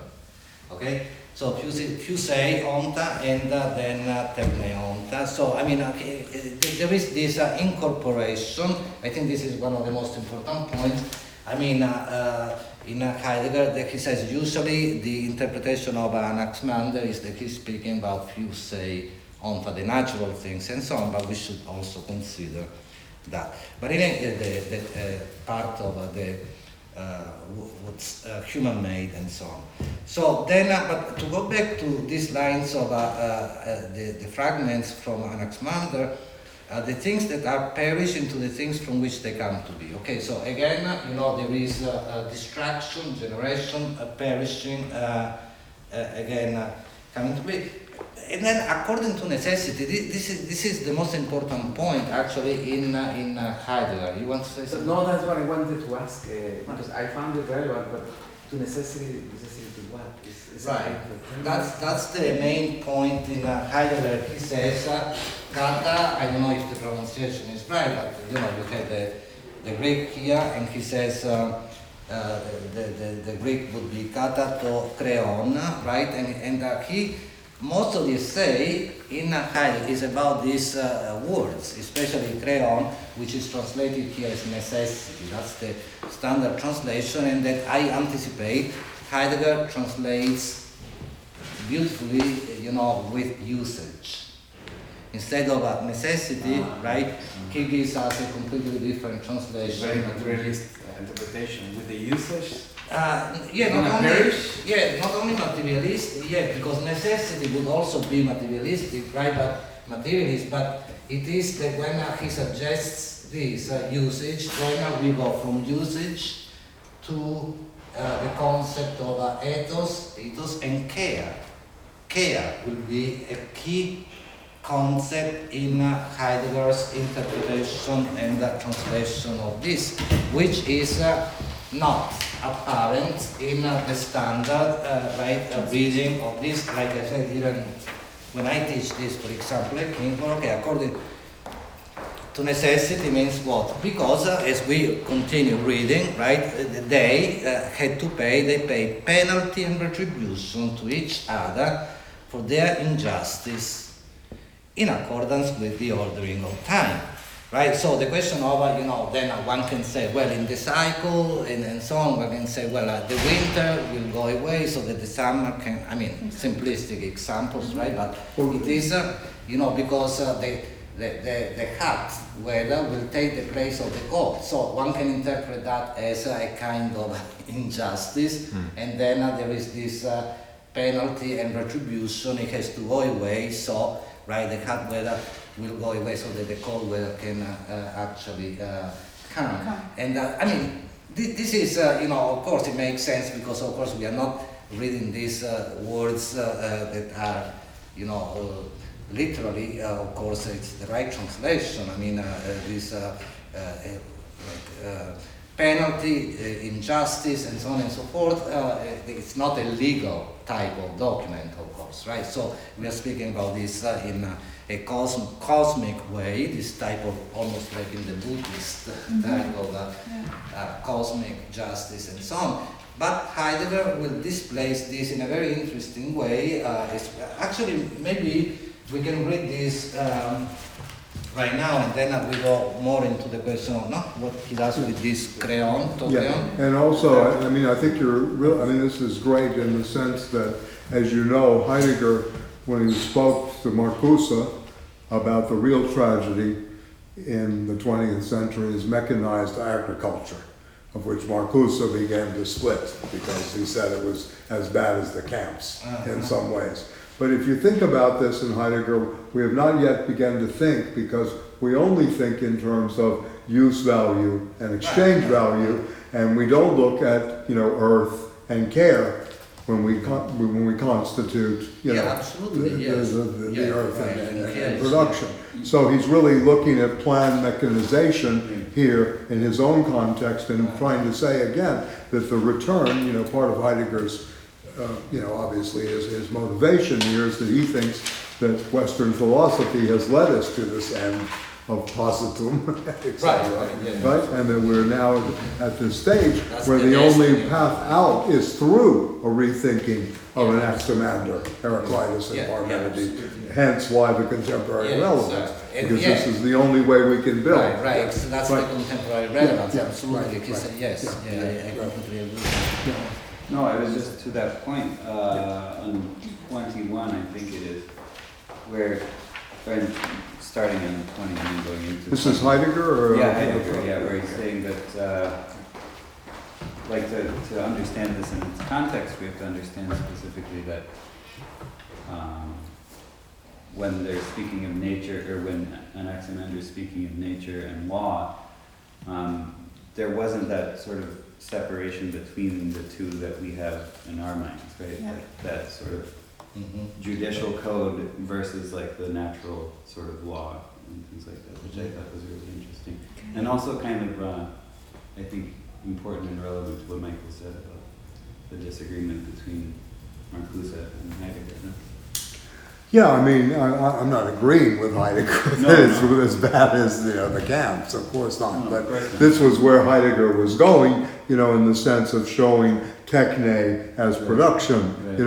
okay? So fusei onta and then techne onta. So I mean, there is this incorporation. I think this is one of the most important points. I mean, in Heidegger, that he says usually the interpretation of Anaximander is that he's speaking about fusei onta, the natural things and so on. But we should also consider that. But in the part of the what's human-made and so on. So then, but to go back to these lines of the fragments from Anaximander, the things that are perish into the things from which they come to be. Okay, so again, there is distraction, generation, perishing, again, coming to be. And then, according to necessity, this is the most important point actually in Heidegger. You want to say something? No, that's what I wanted to ask because I found it relevant. But to necessity to what? Is Right. That's the main point in Heidegger. He says, kata, I don't know if the pronunciation is right, but you have the Greek here, and he says the Greek would be kata to kreon, right? And he, most of the essay in Heidegger is about these words, especially kreon, which is translated here as necessity. That's the standard translation, and that I anticipate Heidegger translates beautifully, with usage. Instead of a necessity, right, he gives us a completely different translation. Very materialist interpretation with the usage. Not only materialist, because necessity would also be materialistic, right? But materialist, but it is that when he suggests this usage, when we go from usage to the concept of ethos and care. Care will be a key concept in Heidegger's interpretation and translation of this, which is not apparent in the standard reading of this. Like I said, even when I teach this, for example, according to necessity means what? Because as we continue reading, right, they had to pay, they pay penalty and retribution to each other for their injustice in accordance with the ordering of time, right? So the question of, then one can say, well, in the cycle and so on, one can say, well, the winter will go away so that the summer can, simplistic examples, right? But it is, because the hot weather will take the place of the cold. So one can interpret that as a kind of injustice, and then there is this penalty and retribution. It has to go away, so the hot weather will go away so that the cold weather can actually come. And this is, of course it makes sense, because of course we are not reading these words that are, literally, of course it's the right translation. This penalty, injustice, and so on and so forth, it's not a legal type of document, of course, right? So we are speaking about this in a cosmic way, this type of, almost like in the Buddhist type of cosmic justice and so on. But Heidegger will display this in a very interesting way. Actually, maybe we can read this right now, and then we go more into the question of what he does with this crayon, crayon. And also, I think this is great in the sense that, as you know, Heidegger, when he spoke to Marcuse about the real tragedy in the 20th century is mechanized agriculture, of which Marcuse began to split because he said it was as bad as the camps in some ways. But if you think about this in Heidegger, we have not yet begun to think, because we only think in terms of use value and exchange value, and we don't look at earth and care when we constitute the earth and production. So he's really looking at planned mechanization here in his own context, and trying to say again that the return, part of Heidegger's obviously his motivation here is that he thinks that Western philosophy has led us to this end of positum, etc. Right? And that we're now at this stage where the only path out is through a rethinking of Anaximander, Heraclitus, and Parmenides. Hence why the contemporary relevance, because this is the only way we can build. Right. So that's the contemporary relevance. Absolutely. Yes. I completely agree. No, I was just to that point, on 21, I think it is, where starting in 21 going into... This is Heidegger? Or Heidegger, where he's saying that, to understand this in its context, we have to understand specifically that when they're speaking of nature, or when Anaximander is speaking of nature and law, there wasn't that sort of separation between the two that we have in our minds, right? Yeah. That sort of judicial code versus like the natural sort of law and things like that, which I thought was really interesting. And also kind of, I think, important and relevant to what Michael said about the disagreement between Marcuse and Heidegger. No? Yeah, I mean, I'm not agreeing with Heidegger No, that it's no. as bad as the camps, of course not. No, But of course not. this was where Heidegger was going, in the sense of showing techne as production, Right.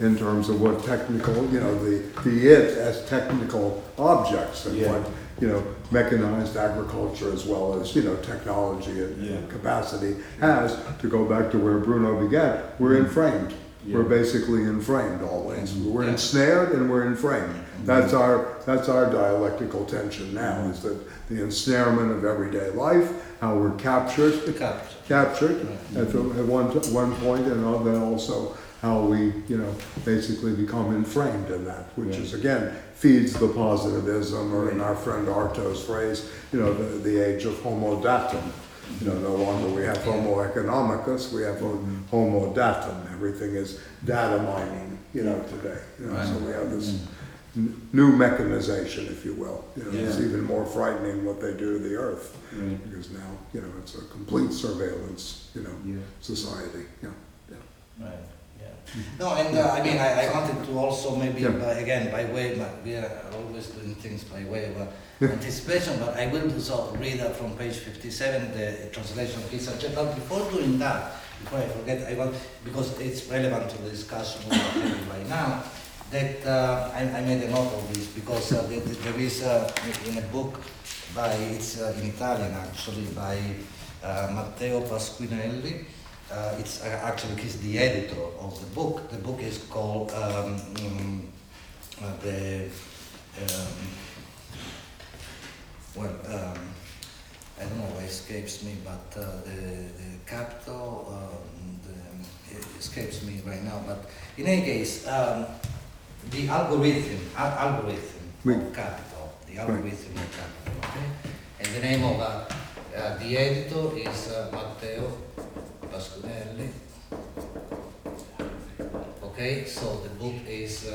in terms of what technical, the it as technical objects and Yeah. what, mechanized agriculture as well as, technology and Yeah. capacity has. To go back to where Bruno began, we're inframed. Yeah. We're basically inframed always. We're Yeah. ensnared and we're inframed. That's our dialectical tension now, is that the ensnarement of everyday life, how we're captured at one point, and then also how we, basically become inframed in that, which is again feeds the positivism, or in our friend Artaud's phrase, the age of homo datum. No longer we have homo economicus, we have homo datum. Everything is data mining, today. So we have this new mechanization, if you will. It's even more frightening what they do to the earth, Right. because now, it's a complete surveillance, Yeah. society. Yeah. Right. Yeah. No, and I mean, I wanted to also maybe Yeah. by way, we are always doing things by way of anticipation, but I will do so. Read from page 57 the translation of his subject. But before doing that, before I forget, because it's relevant to the discussion we are having right now, that I made a note of this because there is in a book it's in Italian actually, by Matteo Pasquinelli. It's actually he's the editor of the book. The book is called I don't know why it escapes me, but the capital it escapes me right now. But in any case, the algorithm of capital, the algorithm of capital. Okay, and the name of the editor is Matteo Pasquinelli. Okay, so the book is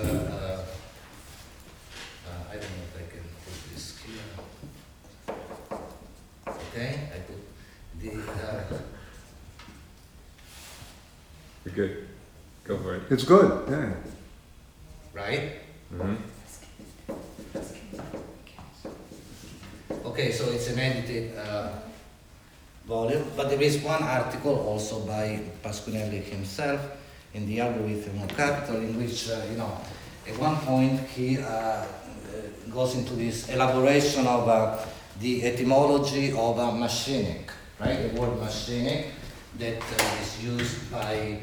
I don't know if I can put this here. Okay, I put the You're good. Go for it. It's good, yeah. right. Mm-hmm. Okay, so it's an edited volume, but there is one article also by Pasquinelli himself in the Algorithm of Capital, in which at one point he goes into this elaboration of the etymology of machinic, right? The word machinic that is used by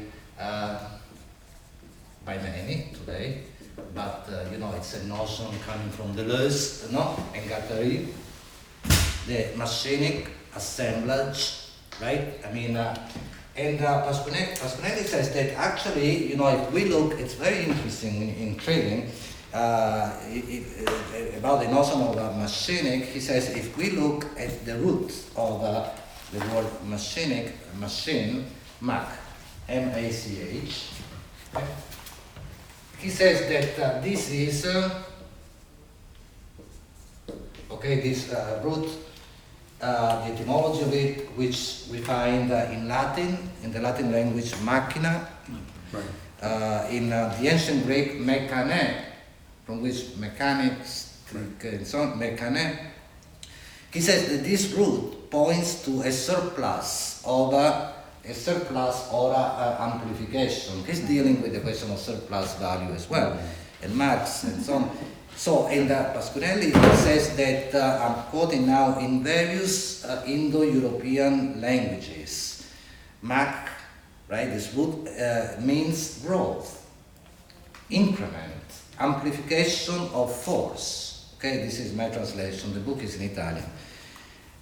many today, but it's a notion coming from Deleuze, and Guattari. The machinic assemblage, right? I mean, and Pasquinelli says that actually, if we look, it's very interesting in trading, about the notion of machinic. He says if we look at the root of the word machinic, machine, Mach, M-A-C-H, okay? He says that this is, this root, the etymology of it, which we find in Latin, in the Latin language, machina, Right. in the ancient Greek, mechane, from which mechanics and so on, mechane. He says that this root points to a surplus or amplification. He's dealing with the question of surplus value as well, and Marx and so on. So, and Pasquinelli says that, I'm quoting now, in various Indo-European languages, Mach, right, this root means growth, increment, amplification of force. Okay, this is my translation. The book is in Italian.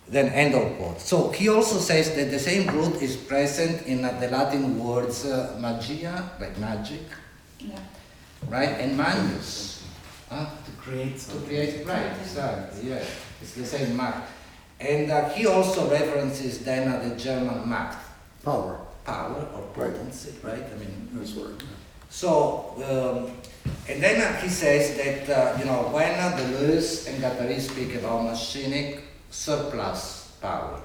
Then end of quote. So he also says that the same root is present in the Latin words magia, like magic, Yeah. right, and magnus, to create, right, exactly, yeah, it's the same Macht. And he also references then the German Macht, Power. or potency, right? I mean, That's right. so, and then he says that, when Deleuze and Guattari speak about machinic surplus power,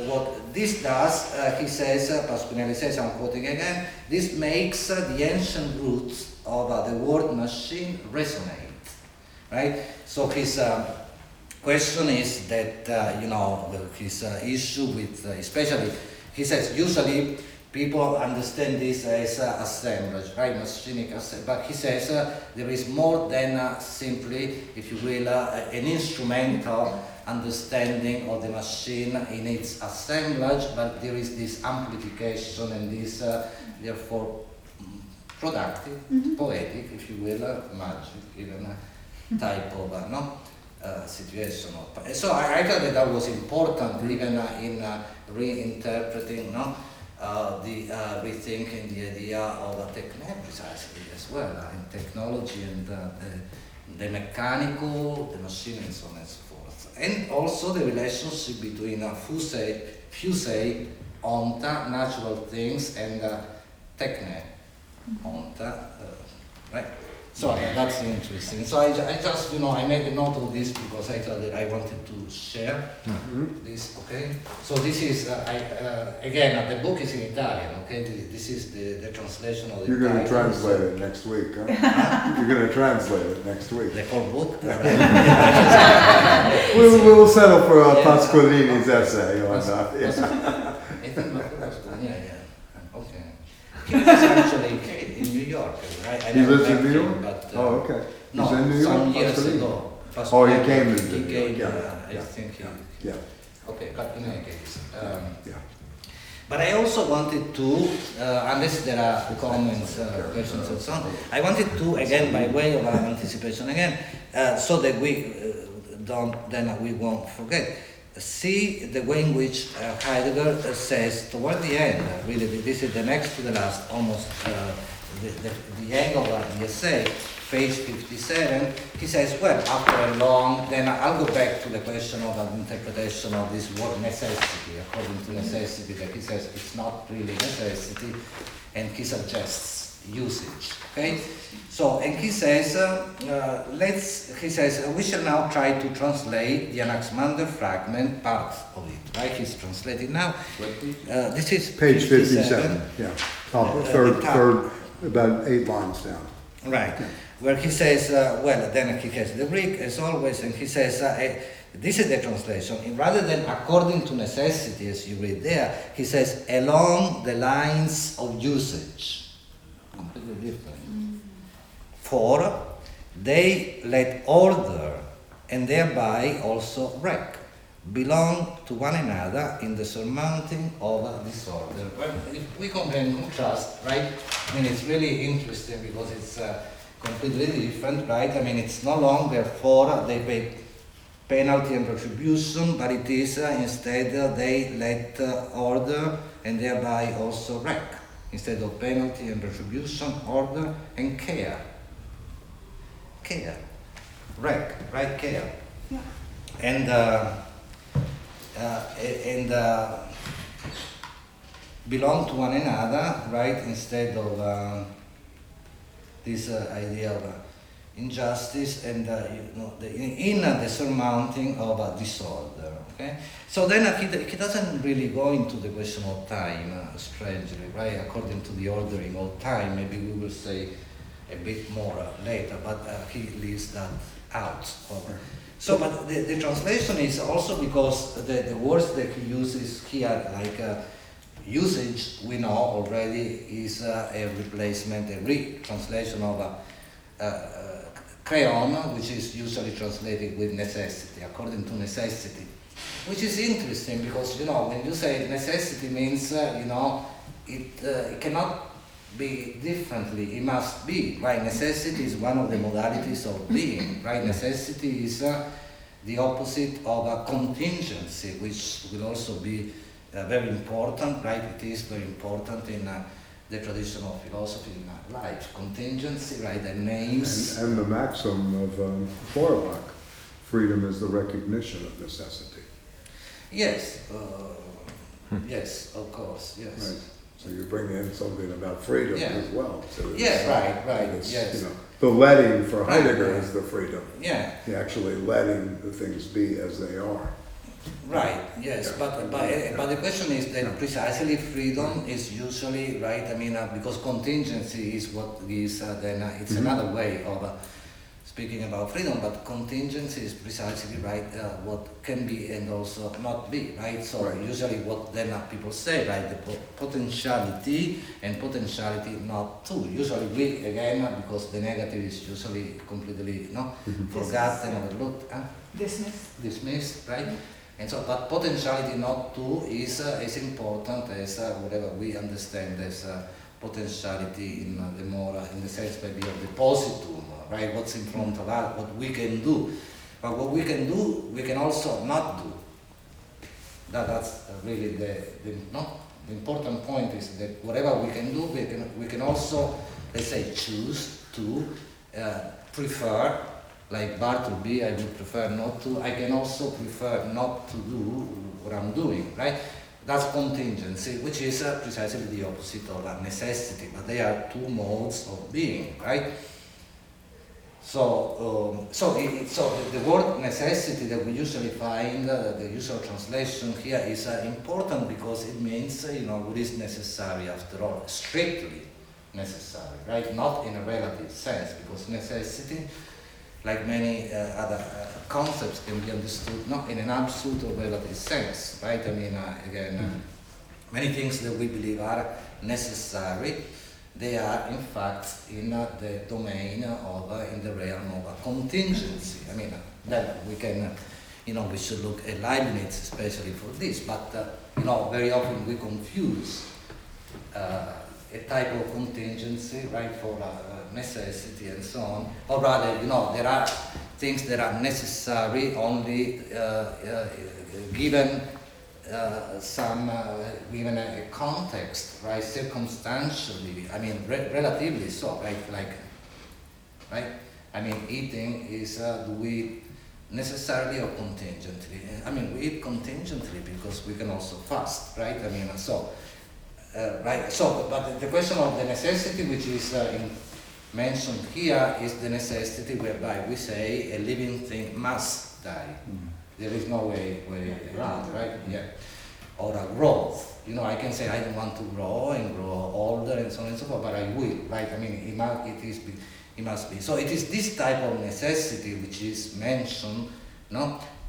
what this does, he says, Pasquinelli says, I'm quoting again, this makes the ancient roots of the word machine resonate, right? So his question is that, his issue with, especially, he says, usually people understand this as assemblage, right? Machinic assemblage. But he says there is more than simply, if you will, an instrumental understanding of the machine in its assemblage, but there is this amplification and this, therefore, productive, poetic, if you will, magic, even type of situation. So I thought that was important, even in reinterpreting, rethinking the idea of technology precisely as well, in technology and the mechanical, the machine, and so on and so forth. And also the relationship between fusei, onta, natural things, and techne, onta, right? So that's interesting. So I just, I made a note of this because I thought that I wanted to share this, okay? So this is, again, the book is in Italian, okay? This is the translation of the You're going to titles. translate it next week, huh? You're going to translate it next week. The whole book? We'll settle for Pasqualini's essay on that. Yeah. Okay. He was actually in New York, right? I He never lives in met New him, York? But, Oh, okay. No, He's in New York? some years Pasqualini? ago. Oh, he came to He New gave, York, yeah. I think he... Yeah. Okay, but in any case. Yeah. But I also wanted to, unless there are comments, questions and so on, I wanted to, again, by way of anticipation again, so that we won't forget, see the way in which Heidegger says toward the end, really, this is the next to the last, almost the end of the essay, page 57, he says, well, after a long, then I'll go back to the question of an interpretation of this word necessity, according to necessity, that he says it's not really necessity, and he suggests usage, okay? So, and he says, we shall now try to translate the Anaximander fragment, part of it, right? He's translating now. This is Page 57, yeah. Third, about 8 lines down. Right, where he says, then he has the Greek as always, and he says, this is the translation, rather than according to necessity, as you read there, he says, along the lines of usage. Completely different. For they let order, and thereby also wreck, belong to one another in the surmounting of disorder. Well, if we compare and contrast, right, I mean, it's really interesting because it's completely different, right? I mean, it's no longer for they pay penalty and retribution, but it is instead they let order and thereby also wreck. Instead of penalty and retribution, order and care. Care. Wreck, right? Care. Yeah. And belong to one another, right? Instead of this idea of injustice and in the surmounting of disorder. Okay, so then he doesn't really go into the question of time, strangely, right? According to the ordering of time, maybe we will say a bit more later, but he leaves that out. So, but the translation is also because the words that he uses here, like usage, we know already is a replacement, a retranslation of creon, which is usually translated with necessity, according to necessity, which is interesting because, when you say necessity means, it cannot be differently, it must be, right? Necessity is one of the modalities of being, right? Necessity is the opposite of a contingency, which will also be very important, right? It is very important in the traditional philosophy in life. Contingency, right? The names. And the maxim of Feuerbach, freedom is the recognition of necessity. Yes, yes, of course, yes. Right. So you bring in something about freedom as well. So right, it's, yes. The letting for Heidegger is the freedom. Yeah. The actually letting the things be as they are. Right, yes, but the question is that precisely freedom is usually, right, I mean, because contingency is what is, then it's another way of speaking about freedom, but contingency is precisely, right, what can be and also not be, right? So usually what then people say, right, the potentiality and potentiality not to. Usually we, again, because the negative is usually completely, forgotten, overlooked, dismissed, right? And so, but potentiality not to is as important as whatever we understand as potentiality in the more, in the sense maybe of the positum, right? What's in front of us, what we can do. But what we can do, we can also not do. That's really the important point is that whatever we can do, we can also, let's say, choose to prefer. Like Bartleby, I would prefer not to. I can also prefer not to do what I'm doing, right? That's contingency, which is precisely the opposite of necessity, but they are two modes of being, right? So, so the word necessity that we usually find, the usual translation here is important because it means, what is necessary after all, strictly necessary, right? Not in a relative sense, because necessity, like many other concepts, can be understood not in an absolute or relative sense, right? I mean, again, many things that we believe are necessary, they are in fact in the domain of, in the realm of contingency. I mean, then we can, we should look at Leibniz especially for this, but, very often we confuse a type of contingency, right, for necessity and so on, or rather, there are things that are necessary only given given a context, right, circumstantially, I mean, relatively so, right, I mean, eating is, do we eat necessarily or contingently? I mean, we eat contingently because we can also fast, right, I mean, so, right, so, but the question of the necessity, which is mentioned here, is the necessity whereby we say a living thing must die. There is no way around, right? Yeah. Or a growth. I can say I don't want to grow and grow older and so on and so forth, but I will, right? I mean, it must be. So it is this type of necessity which is mentioned,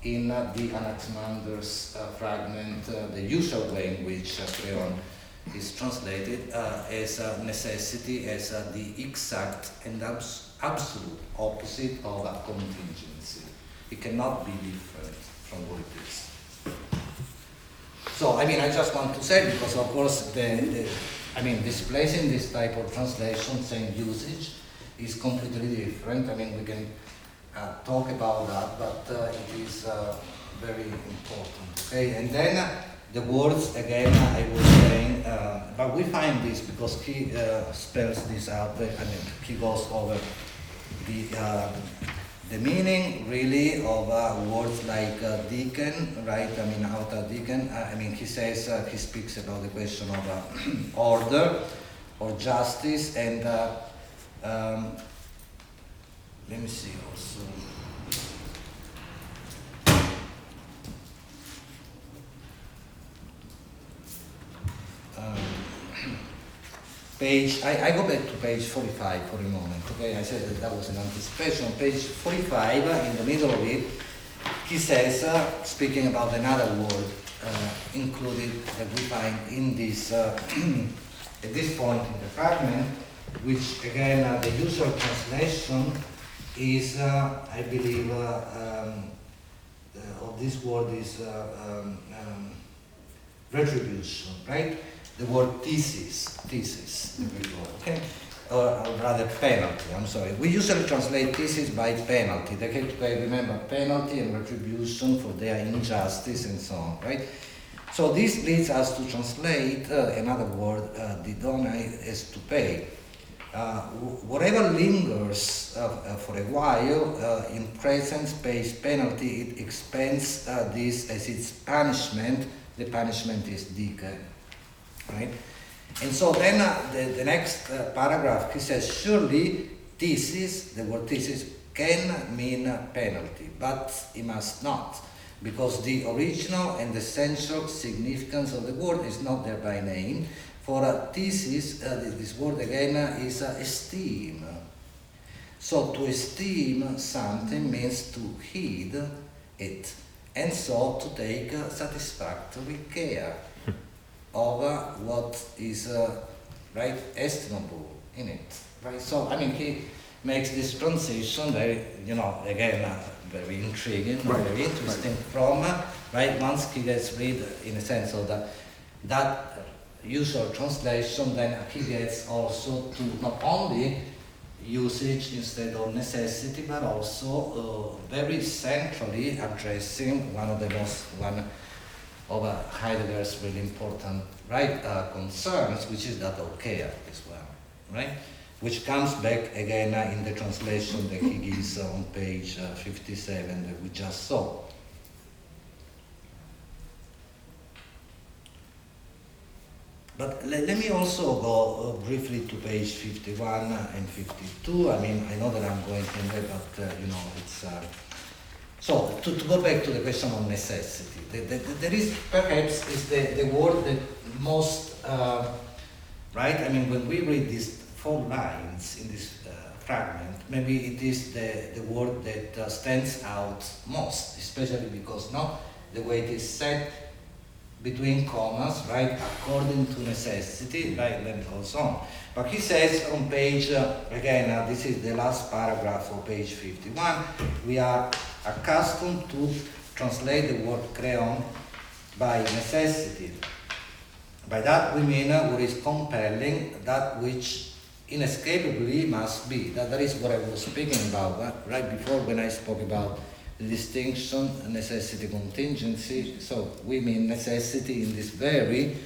in the Anaximander's fragment, the usual way in which Creon is translated as necessity, as the exact and absolute opposite of a contingency. It cannot be different from what it is. So, I mean, I just want to say, because of course, displacing this type of translations and usage is completely different. I mean, we can talk about that, but it is very important. Okay, and then the words, again, I was saying, but we find this because he spells this out, he goes over the meaning really of words like deacon, right? I mean, outer deacon. He says, he speaks about the question of order or justice, and let me see also. I go back to page 45 for a moment, okay? I said that was an anticipation. Page 45, in the middle of it, he says, speaking about another word included that we find in this, at this point in the fragment, which again, the usual translation is, I believe, of this word is retribution, right? The word thesis, the Greek word, okay? Or rather penalty, I'm sorry. We usually translate thesis by penalty. They have to pay, remember, penalty and retribution for their injustice and so on, right? So this leads us to translate another word, didonai, as to pay. Whatever lingers for a while in presence pays penalty, it expends this as its punishment. The punishment is dike. Right? And so then the next paragraph, he says, surely thesis, the word thesis, can mean penalty, but it must not. because the original and essential significance of the word is not there by name. For a thesis, this word again is esteem. So to esteem something means to heed it, and so to take satisfactory care of what is right, estimable in it. Right. So I mean, he makes this transition very, again, very intriguing, very interesting from right. Once he gets rid, in a sense, of that usual translation, then he gets also to not only usage instead of necessity, but also very centrally addressing one of Heidegger's really important concerns, which is that of care as well, right? Which comes back again in the translation that he gives on page 57 that we just saw. But let me also go briefly to page 51 and 52. I mean, I know that I'm going in there, but it's... So, to go back to the question of necessity, there is perhaps the word that most, right? I mean, when we read these 4 lines in this fragment, maybe it is the word that stands out most, especially because the way it is set between commas, right, according to necessity, right, then it goes on. But he says on page, again, this is the last paragraph of page 51, we are accustomed to translate the word creon by necessity. By that we mean what is compelling, that which inescapably must be. That is what I was speaking about right before when I spoke about the distinction, necessity, contingency. So we mean necessity in this very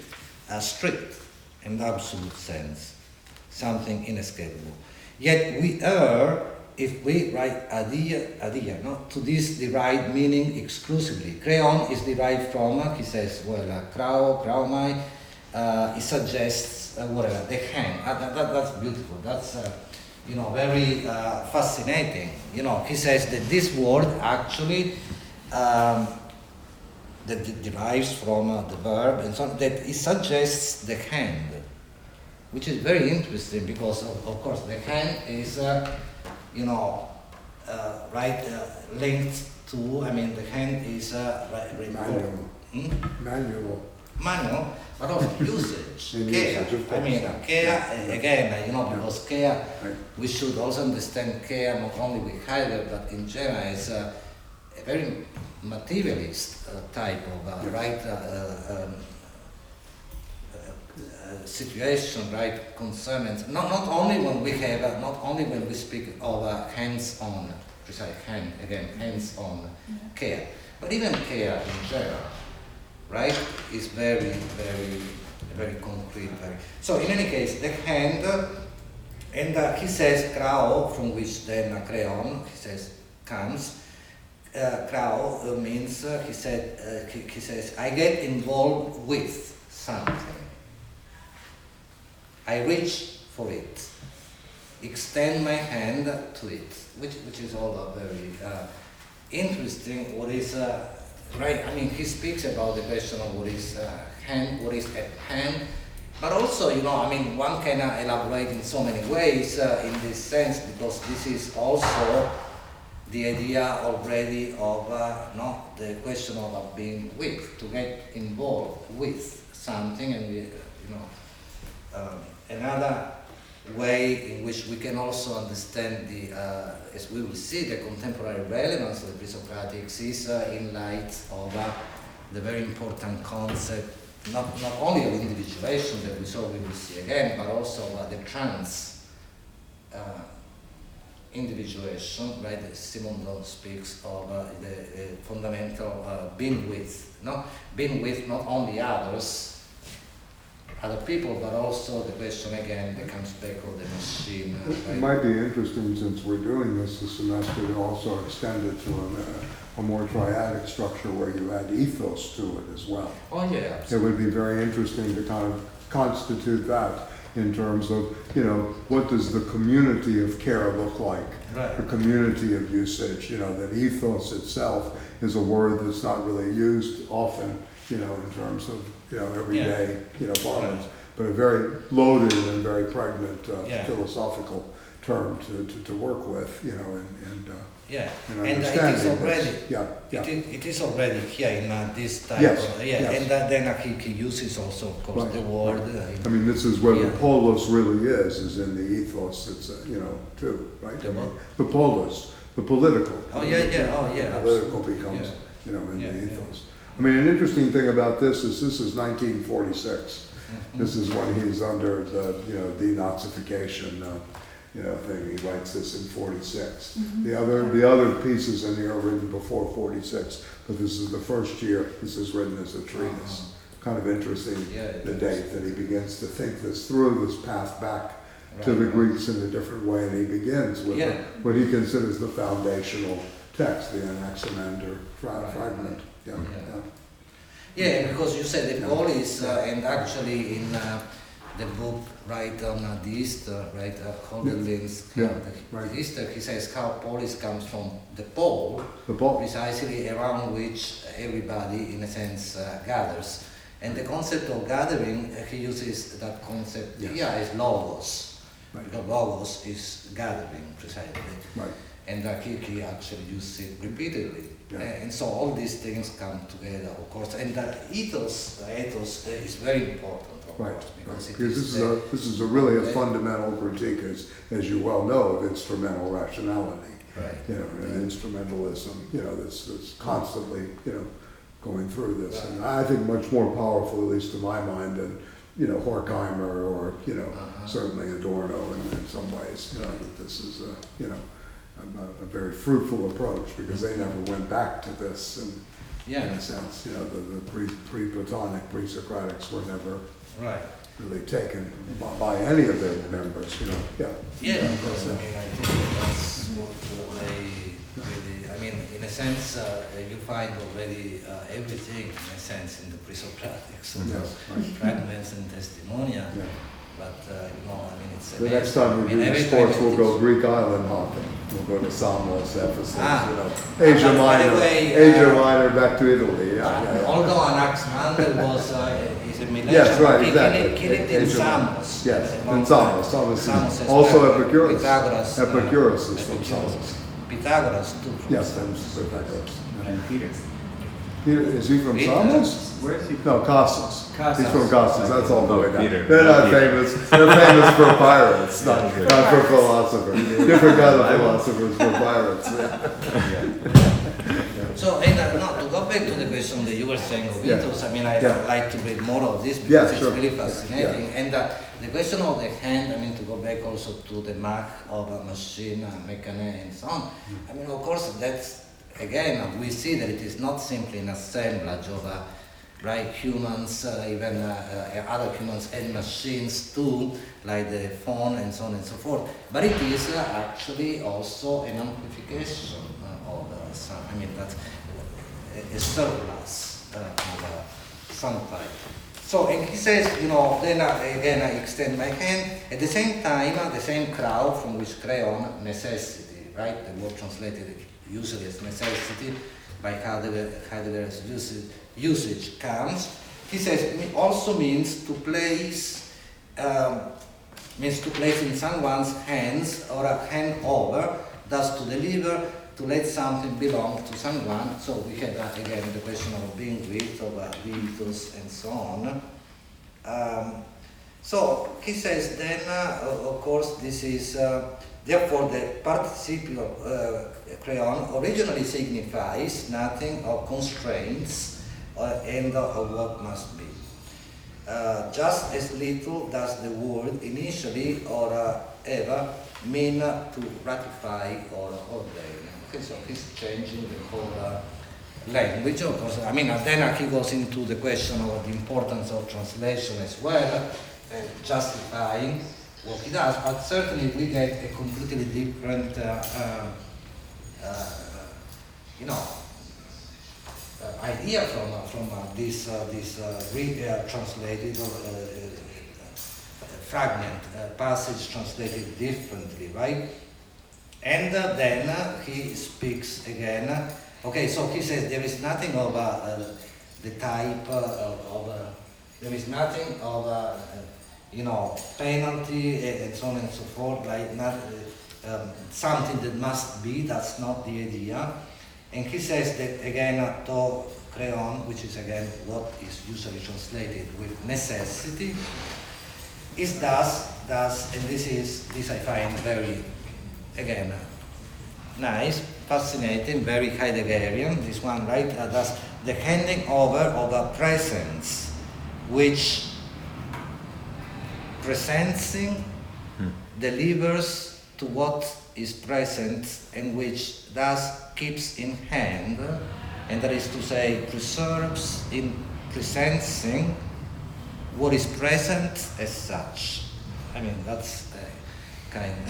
strict and absolute sense, something inescapable. Yet we err if we write adia, to this derived meaning exclusively. Creon is derived from, he says, kraumai, it suggests whatever, the hand. That's beautiful. That's very fascinating. He says that this word actually that derives from the verb and so on, that it suggests the hand, which is very interesting because of course the hand is linked to. I mean, the hand is manual, but also usage. Care. I mean, care again. Because care, we should also understand care not only with Heidegger but in general as a very materialist type of situation, right? Concerning not only when we speak of hands-on, precise hand again, hands-on care, but even care in general, right? Is very, very, very concrete. So in any case, the hand, and he says krao, from which then creon, he says, comes. Krao means he says I get involved with something. I reach for it, extend my hand to it, which is all very interesting. What is right? I mean, he speaks about the question of what is hand, what is at hand, but also, I mean, one can elaborate in so many ways in this sense, because this is also the idea already of the question of being with, to get involved with something, and another way in which we can also understand as we will see, the contemporary relevance of the Presocratics is in light of the very important concept, not only of individuation that we will see again, but also the trans individuation, right? Simondon speaks of the fundamental being with, being with not only other people, but also the question again that comes back of the machine. It might be interesting, since we're doing this semester, to also extend it to a more triadic structure where you add ethos to it as well. Oh yeah, absolutely. It would be very interesting to kind of constitute that in terms of, what does the community of care look like? Right. The community of usage, that ethos itself is a word that's not really used often, in terms of, everyday, parlance, but a very loaded and very pregnant philosophical term to work with, and it is already this. it is already here in this type Yes, of yes. and then he uses also of course Right, the word I mean, this is where the Yeah. polis really is in the ethos, it's, too, right? The what? The polis, the political. yeah, Political absolutely. becomes, in Yeah, the yeah. ethos. I mean, an interesting thing about this is 1946. This is when he's under the, denazification, thing. He writes this in 46. The other pieces in here are written before 46, but this is the first year this is written as a treatise. Kind of interesting, the date that he begins to think this through, this path back to the Greeks in a different way, and he begins with what he considers the foundational text, the Anaximander fragment. Yeah, because you said the polis, and actually in the book, right on the Easter, right, Holderlin's right. the Easter, he says how polis comes from the pole, precisely around which everybody, in a sense, gathers. And the concept of gathering, he uses that concept here as logos, because logos is gathering, precisely. Right. And he actually uses it repeatedly. And so all these things come together, of course. And the ethos is very important, of course, because this is really a fundamental critique, as you well know, of instrumental rationality. Right. And instrumentalism, that's constantly, going through this. And I think much more powerful, at least to my mind, than, Horkheimer or, certainly Adorno in some ways, that this is, a very fruitful approach, because they never went back to this, and in a sense, the pre-Platonic, pre-Socratics were never really taken by any of their members, Yeah, of course. I mean, I think that's what they really, I mean, in a sense, you find already everything, in a sense, in the Presocratics, so fragments and testimonia. But, I mean, it's the next time we do the sports, we'll go Greek island hopping. We'll go to Samos, Ephesus, Asia Minor, back to Italy. Although Anaximander was is a millennium, yes, right, exactly. Kill it in Samos. Yes, in Samos. Samos is also Epicurus. Epicurus is from Samos. Pythagoras too. Yes, that's Pythagoras. And Peter. Is he from Samos? Where is he? No, Cassos. He's from Cassos. That's all the way down. Peter. They're not famous. They're famous for pirates, not for philosophers. Different kind of philosophers for pirates. So, to go back to the question that you were saying of ethos, I mean, I'd like to read more of this because it's really fascinating. And the question of the hand, I mean, to go back also to the mark of a machine, mechanic, and so on. I mean, of course, that's, again, we see that it is not simply an assemblage of humans, even other humans and machines too, like the phone and so on and so forth. But it is actually also an amplification of some, I mean, that's a surplus of some type. So, and he says, then again I extend my hand. At the same time, the same crowd from which creon necessity, right? The word translated usually as necessity by Heidegger's usage comes. He says it also means to place in someone's hands or a hand over, thus to deliver, to let something belong to someone. So we had again the question of being with, of ethos and so on. So he says then, of course, this is therefore the participial creon originally signifies nothing of constraints and of what must be. Just as little does the word initially or ever mean to ratify or ordain. Okay, so he's changing the whole language, of course. I mean, then he goes into the question of the importance of translation as well, justifying what he does, but certainly we get a completely different, idea from this translated fragment, passage translated differently, right? And then he speaks again. Okay, so he says there is nothing of the type there is nothing of penalty and so on and so forth, like not something that must be. That's not the idea. And he says that again, to creon, which is again what is usually translated with necessity, is thus, and this I find very, again, nice, fascinating, very Heideggerian, this one, right? Thus, the handing over of a presence which presencing delivers to what is present and which thus keeps in hand, and that is to say, preserves in presensing what is present as such. I mean, that's kind of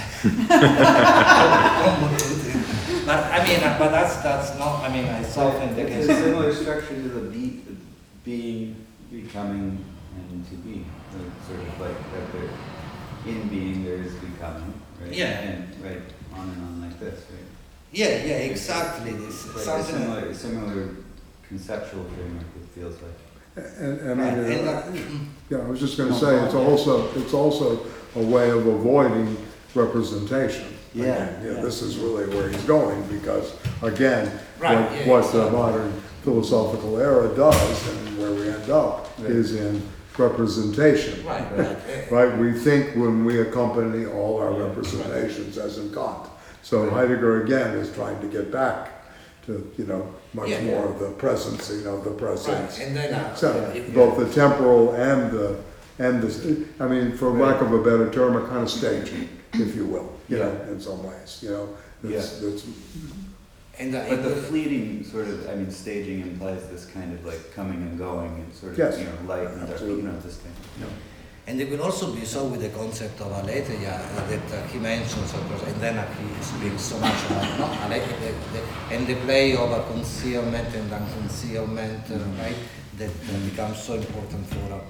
convoluted. But that's not, it's often the case. It's a similar structure to the being, becoming, and to be. Sort of like that there, in being there is becoming, right? Yeah. And right, on and on like this, right? Yeah, exactly. This Like something a similar conceptual framework, it feels like. Yeah, I was just going to say, it's also a way of avoiding representation. Again, this is really where he's going, because again, what the modern philosophical era does, and where we end up, is in representation. Right? We think when we accompany all our representations, as in Kant. So Heidegger again is trying to get back to much more of the presencing of the presence. Right. And then So both the temporal and the for lack of a better term, a kind of staging, if you will, in some ways, that's but the fleeting sort of, staging implies this kind of like coming and going and sort of, light and dark, this thing. And it will also be so with the concept of aletheia that he mentions, of course, and then he speaks so much about aletheia, and the play of concealment and unconcealment, right? That becomes so important for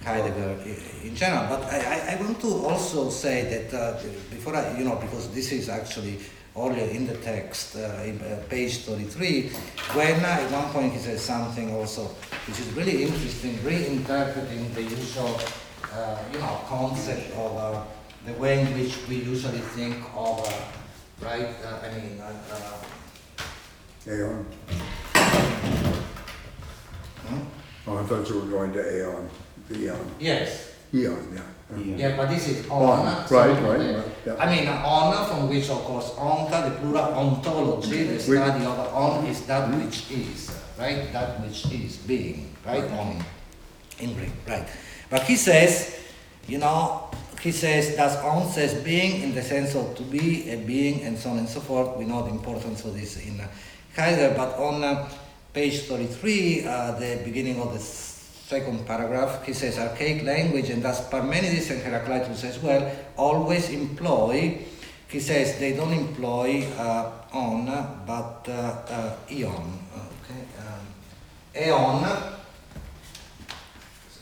Heidegger in general. But I want to also say that before because this is actually earlier in the text, in page 33, when at one point he says something also which is really interesting, reinterpreting the usual concept of the way in which we usually think of, Aeon. Oh, I thought you were going to Aeon. Eon. Yes. Eon, Yeah, but this is on. Right. Yeah. On, from which, of course, onta, the plural ontology, the study of on is that which is, right? That which is being, right? On, in Greek, right? But he says, thus on says being in the sense of to be, a being, and so on and so forth. We know the importance of this in Heidegger, but on page 33, the beginning of the second paragraph, he says archaic language, and thus Parmenides and Heraclitus as well, always employ, he says they don't employ on, but eon. Eon,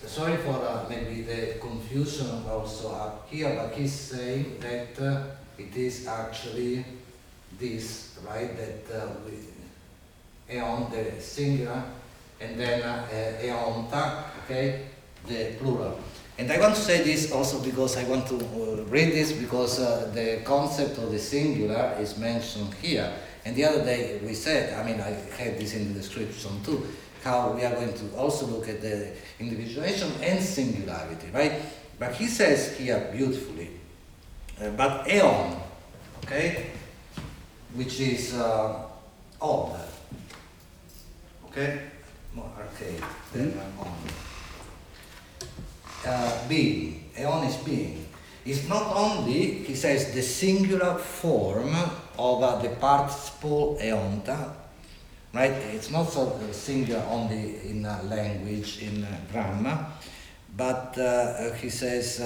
sorry for maybe the confusion also up here, but he's saying that it is actually this, right, that eon, the singular, and then eonta, okay, the plural. And I want to say this also because I want to read this because the concept of the singular is mentioned here. And the other day we said, I had this in the description too, how we are going to also look at the individuation and singularity, right? But he says here beautifully, but eon, okay, which is odd, okay, more archaic than on. Being, eon is being, is not only, he says, the singular form of the participle eonta, right? It's not so singular only in language, in grammar, but he says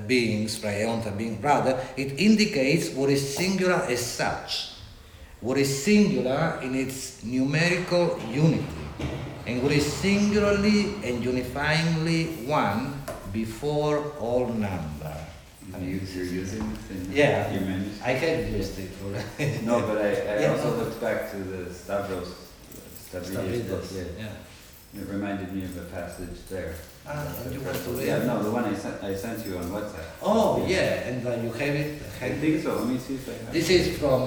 beings, right? Eonta being, rather, it indicates what is singular as such, what is singular in its numerical unity, and what is singularly and unifyingly one before all number. You're using it in Yeah. your manuscript? I had used it already. No, but I Yeah. also looked back to the Stavrides book. Stavridis, Yeah. yeah. It reminded me of a passage there. You want to read? Yeah, no, the one I sent you on WhatsApp. Oh, yeah, and you have it? I think so. Let me see if I have This is from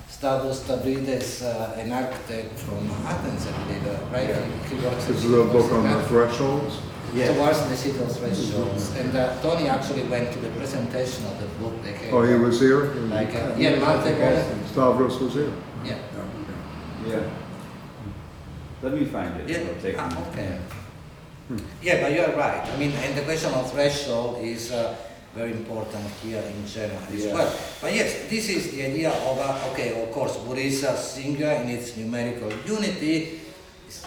Stavridis, an architect from Athens, I believe, right? Yeah. He works This is in a book on the Athens. thresholds. Yeah. Towards the city of thresholds. And Tony actually went to the presentation of the book. They had, Oh, he was here? like, yeah, month ago. Stavros was here. Yeah. Yeah. Yeah. Let me find it. Yeah. It'll take me. Okay. Yeah, but you are right. I mean, and the question of threshold is very important here in general as Yeah. well. But yes, this is the idea of, okay, of course, what is singular in its numerical unity? Is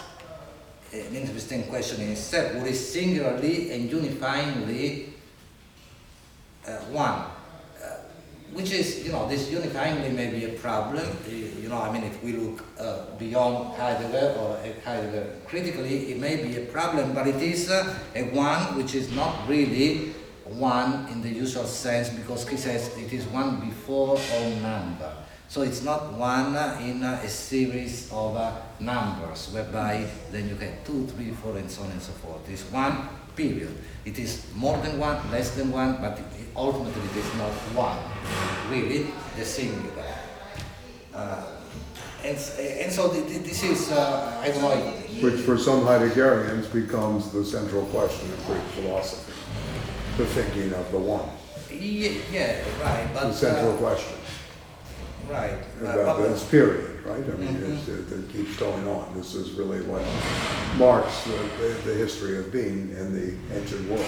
an interesting question in itself. What is singularly and unifyingly one? Which is, this unifyingly may be a problem. I mean, if we look beyond Heidegger or at Heidegger critically, it may be a problem, but it is a one which is not really one in the usual sense, because he says it is one before all number. So it's not one in a series of numbers, whereby then you get 2, 3, 4, and so on and so forth. It's one period. It is more than one, less than one, but ultimately it is not one, really, the singular. And so this is, I don't know. Which for some Heideggerians becomes the central question of Greek philosophy, the thinking of the one, Yeah, right. But, the central question. Right. About this period, right? I mean, it keeps going on. This is really what marks the history of being in the ancient world.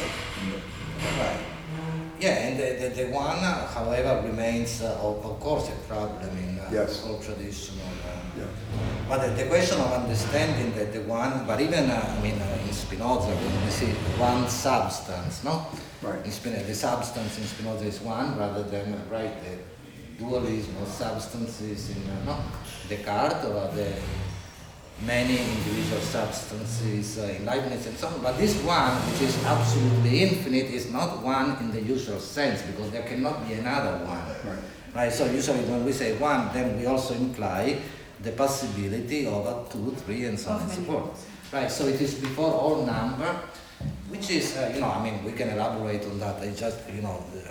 Right. Yeah, and the one, however, remains, of course, a problem in Yes. the whole tradition of. Yeah. But the question of understanding that the one, but even, in Spinoza, when we see one substance, no? Right. The substance in Spinoza is one rather than, right, the dualism of substances in Descartes, or the many individual substances in Leibniz and so on. But this one, which is absolutely infinite, is not one in the usual sense, because there cannot be another one. Right? So usually when we say one, then we also imply the possibility of a 2, 3, and so on and so forth. Right? So it is before all number, which is, we can elaborate on that. I just,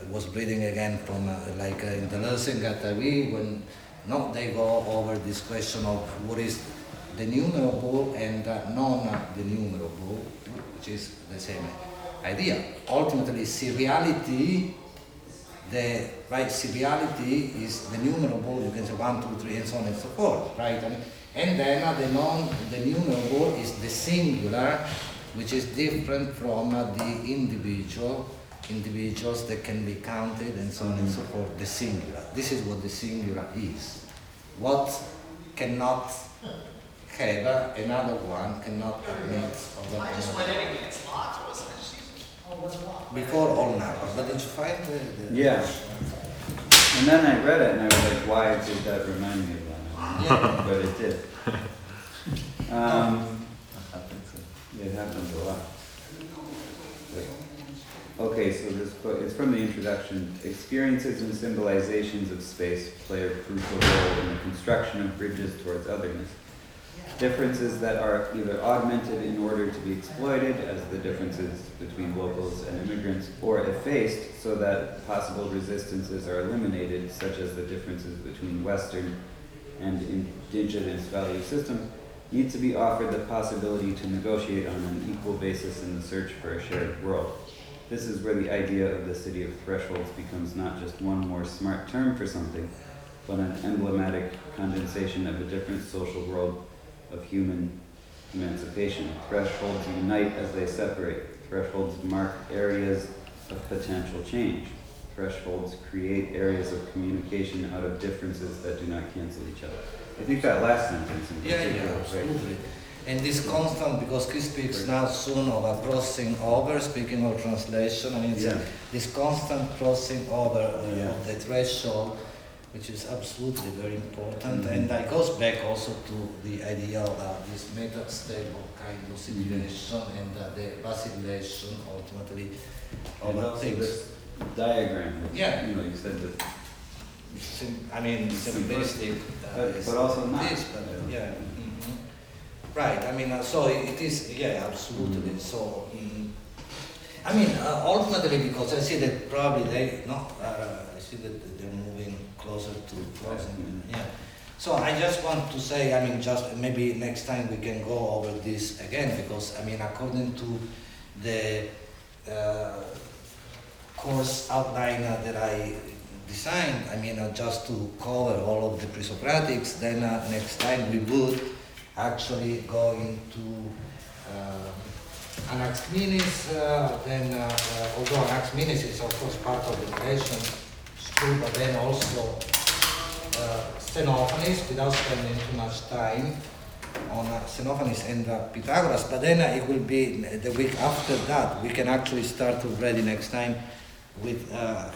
was reading again from, in the Lersing Guattari, when they go over this question of what is the numerable and non-denumerable, which is the same idea. Ultimately, seriality, seriality is the numerable, you can say 1, 2, 3, and so on and so forth, right? And then the non-denumerable is the singular, which is different from the individuals that can be counted, and so on and so forth, the singular. This is what the singular is. What cannot have another one, cannot admit of that another. Before all numbers. But did you find the Yeah. And then I read it and I was like, why did that remind me of that? Yeah. But it did. It happens a lot. Okay, so this book, it's from the introduction. Experiences and symbolizations of space play a crucial role in the construction of bridges towards otherness. Differences that are either augmented in order to be exploited, as the differences between locals and immigrants, or effaced so that possible resistances are eliminated, such as the differences between Western and indigenous value systems, need to be offered the possibility to negotiate on an equal basis in the search for a shared world. This is where the idea of the city of thresholds becomes not just one more smart term for something, but an emblematic condensation of a different social world of human emancipation. Thresholds unite as they separate. Thresholds mark areas of potential change. Thresholds create areas of communication out of differences that do not cancel each other. I think that last sentence in particular, absolutely. And this constant, because he speaks now soon of a crossing over, speaking of translation, it's this constant crossing over of the threshold, which is absolutely very important, and that goes back also to the idea of this metastable kind of situation and the vacillation ultimately And of also things. this diagram, which, Yeah. you know, you said that, Simplistic. but also not. This, but yeah. Right. I mean, so it is. Yeah, absolutely. So. I mean, ultimately, because I see that probably I see that they're moving closer to closing. Yeah. So I just want to say, I mean, just maybe next time we can go over this again, because I mean, according to the course outline that I designed, I mean, just to cover all of the Presocratics, then next time we would actually go into Anaximander, then although Anaximander is of course part of the Grecian school, but then also Xenophanes, without spending too much time on Xenophanes and Pythagoras, but then it will be the week after that. We can actually start already next time with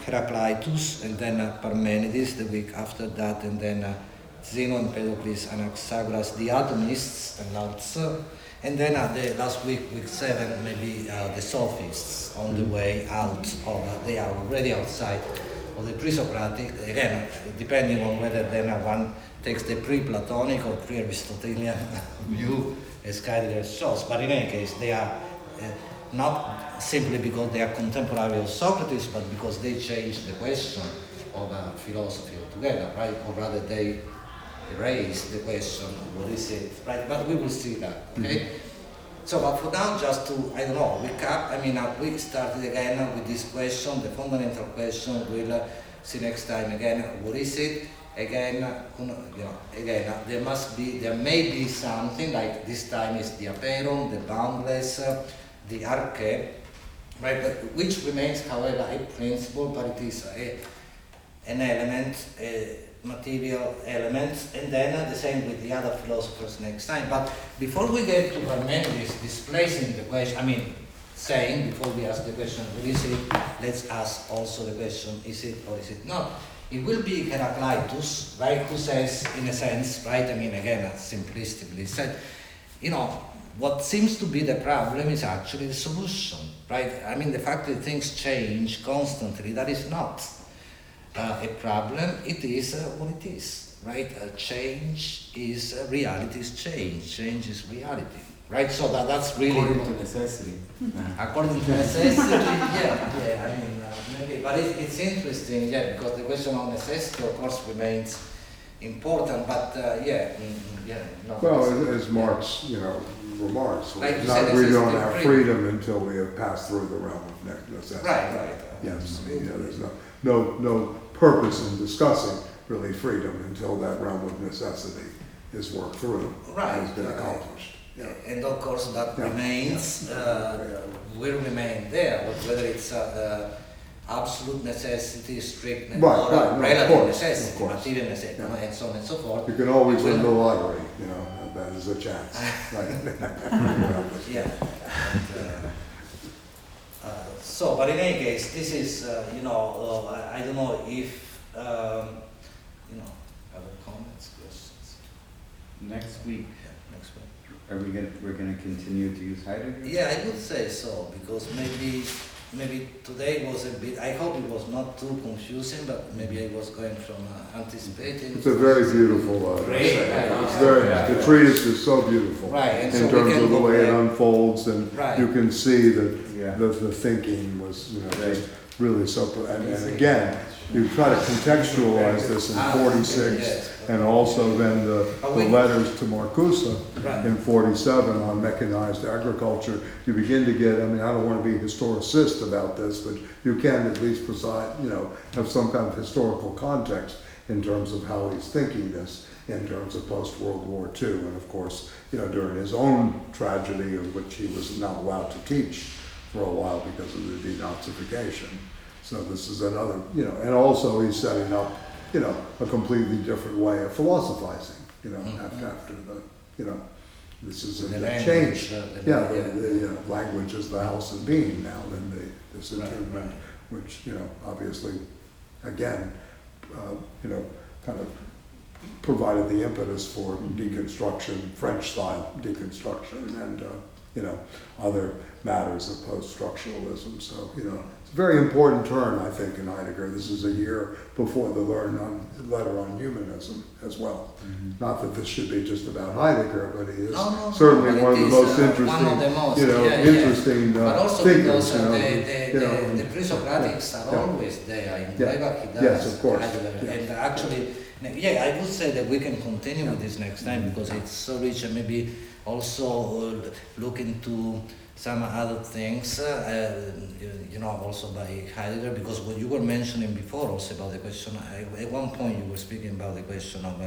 Heraclitus, and then Parmenides the week after that, and then Zeno, Empedocles, Anaxagoras, the atomists, and Lao Tzu. And then the last week, week 7, maybe the sophists on the way out of, they are already outside of the pre-Socratic, again, depending on whether then one takes the pre-Platonic or pre-Aristotelian view as Heidegger shows. But in any case, they are not simply because they are contemporary of Socrates, but because they change the question of philosophy altogether, right? Or rather, they raise the question, what is it, right? But we will see that, okay? So, but for now, just to, I don't know, recap, I mean, we started again with this question, the fundamental question, we'll see next time again, what is it? Again, there may be something, like this time is the aperon, the boundless, the arche, right? But which remains, however, a principle, but it is an element, material elements, and then the same with the other philosophers next time. But before we get to Parmenides displacing the question, I mean, saying, before we ask the question, what is it, let's ask also the question, is it or is it not? It will be Heraclitus, right, who says, in a sense, right, I mean, again, simplistically said, you know, what seems to be the problem is actually the solution, right? I mean, the fact that things change constantly, that is not a problem, it is what it is, right? Change is reality is change is reality, right? So that's really according to necessity. according to necessity. Yeah. I mean, maybe, but it's interesting, yeah, because the question of necessity, of course, remains important. But no. Well, as Marx, remarks, Like you said, we don't it's have freedom until we have passed through the realm of necessity. Right. Yes, there's no purpose in discussing really freedom until that realm of necessity is worked through, has been accomplished. Yeah. And of course that remains, will remain there, whether it's absolute necessity, strict necessity, or relative necessity, material necessity, and so on and so forth. You can always win the lottery, that is a chance. Right? Yeah. So, but in any case, this is, I don't know if, other comments, questions? Next week, Next week. we're gonna continue to use Heidegger? Yeah, I would say so, because maybe today was a bit, I hope it was not too confusing, but maybe I was going from anticipating. It's a very beautiful the treatise is so beautiful. Right, and in so terms we can of the go way it back. unfolds, and you can see that the thinking was, just really so, and again, you try to contextualize this in 46, and also then the letters to Marcusa in 47 on mechanized agriculture. You begin to get, I don't want to be historicist about this, but you can at least have some kind of historical context in terms of how he's thinking this in terms of post-World War II, and of course, during his own tragedy, of which he was not allowed to teach for a while because of the denazification. So this is another, and also he's setting up, a completely different way of philosophizing, after the, this is a change. The language is the house of being now, and this interment, which, obviously, again, kind of provided the impetus for deconstruction, French-style deconstruction, and other matters of post-structuralism. So it's a very important turn, I think, in Heidegger. This is a year before the letter on humanism as well. Not that this should be just about Heidegger, but he is certainly one of the most interesting but also thinkers. The Presocratics are always there in whatever he does. Yes, of course. Heidegger. And actually, I would say that we can continue with this next time because it's so rich, and maybe also look into some other things, also by Heidegger, because what you were mentioning before also about the question, at one point you were speaking about the question of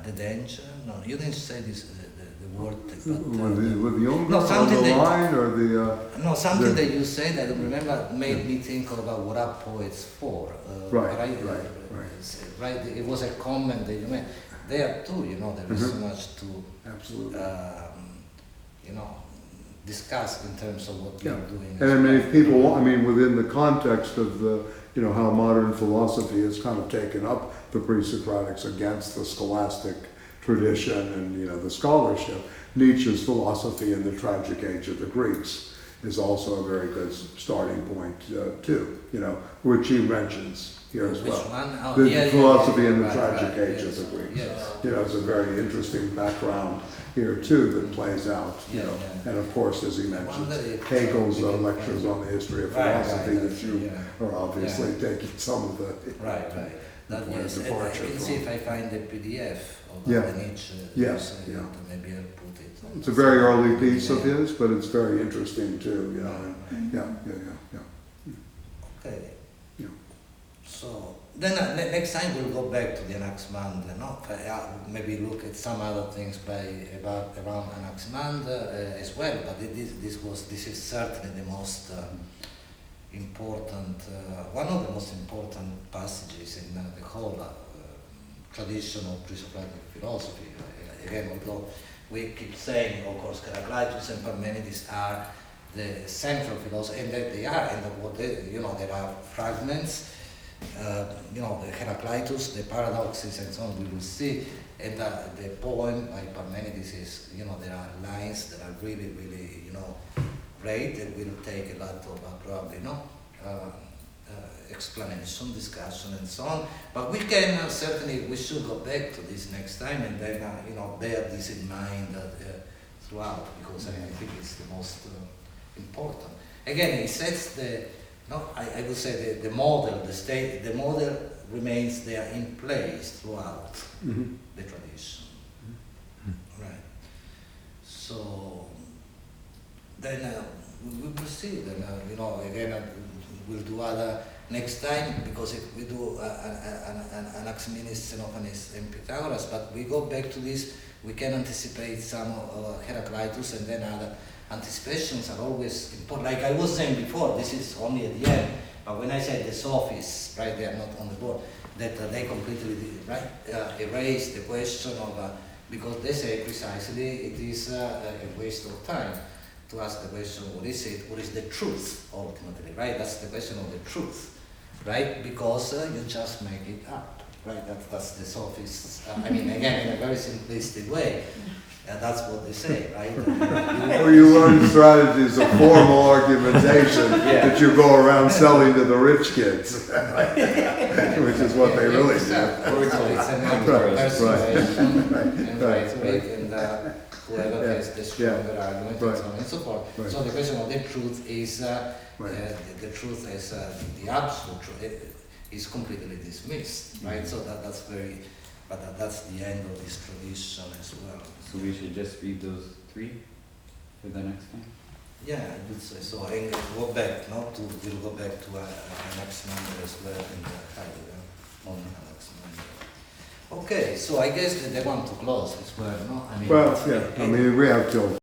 the danger. No, you didn't say this, the word. But, with the no, something the line or the... no, something that you said, I don't remember, made me think about what are poets for. Right. Right, it was a comment that you made. There too, there is so much to absolutely. Discuss in terms of what we are doing. And I mean, if people want, within the context of the, how modern philosophy has kind of taken up the Presocratics against the scholastic tradition and, the scholarship, Nietzsche's philosophy in the tragic age of the Greeks is also a very good starting point, too, which he mentions here as well. The philosophy in the tragic age of the Greeks. Yes. It's a very interesting background here too that plays out, and of course, as he mentions, Hegel's lectures on the history of philosophy that you are obviously taking some of the I can see if I find the PDF of the Nietzsche. Maybe I'll put it. It's a very early piece of his, but it's very interesting too. Okay. So then next time we'll go back to the Anaximander, maybe look at some other things around Anaximander as well. But this is certainly the most important, one of the most important passages in the whole tradition of Presocratic philosophy. Again, although we keep saying, of course, Heraclitus and Parmenides are the central philosophy, and that they are, and what there are fragments. The Heraclitus, the paradoxes, and so on, we will see. And the poem by Parmenides is, there are lines that are really, really, great. That will take a lot of probably, explanation, discussion, and so on. But we can certainly, we should go back to this next time, and then, bear this in mind throughout, because I think it's the most important. Again, it sets I would say the model, the model remains there in place throughout the tradition. Right. So then we proceed, and again we'll do other next time, because if we do Anaximenes, Xenophanes, and Pythagoras, but we go back to this, we can anticipate some Heraclitus, and then other anticipations are always important. Like I was saying before, this is only at the end, but when I said the sophists, right, they are not on the board, that they completely erase the question of, because they say precisely it is a waste of time to ask the question, what is it, what is the truth ultimately, right? That's the question of the truth, right? Because you just make it up, right? That's the sophists, again, in a very simplistic way. That's what they say, right? Or you learn strategies of formal argumentation that you go around selling to the rich kids, which is what they really do. It's a matter of persuasion and rhetoric, and whoever has the stronger argument, and so on and so forth. Right. So the question of the truth is, the truth as the absolute truth is completely dismissed, right? So that's the end of this tradition as well. So we should just read those three for the next time? Yeah, I would say so. And we'll go back to Anaximander as well, and Heidegger on Anaximander. Okay, so I guess they want to close as well, no? We have till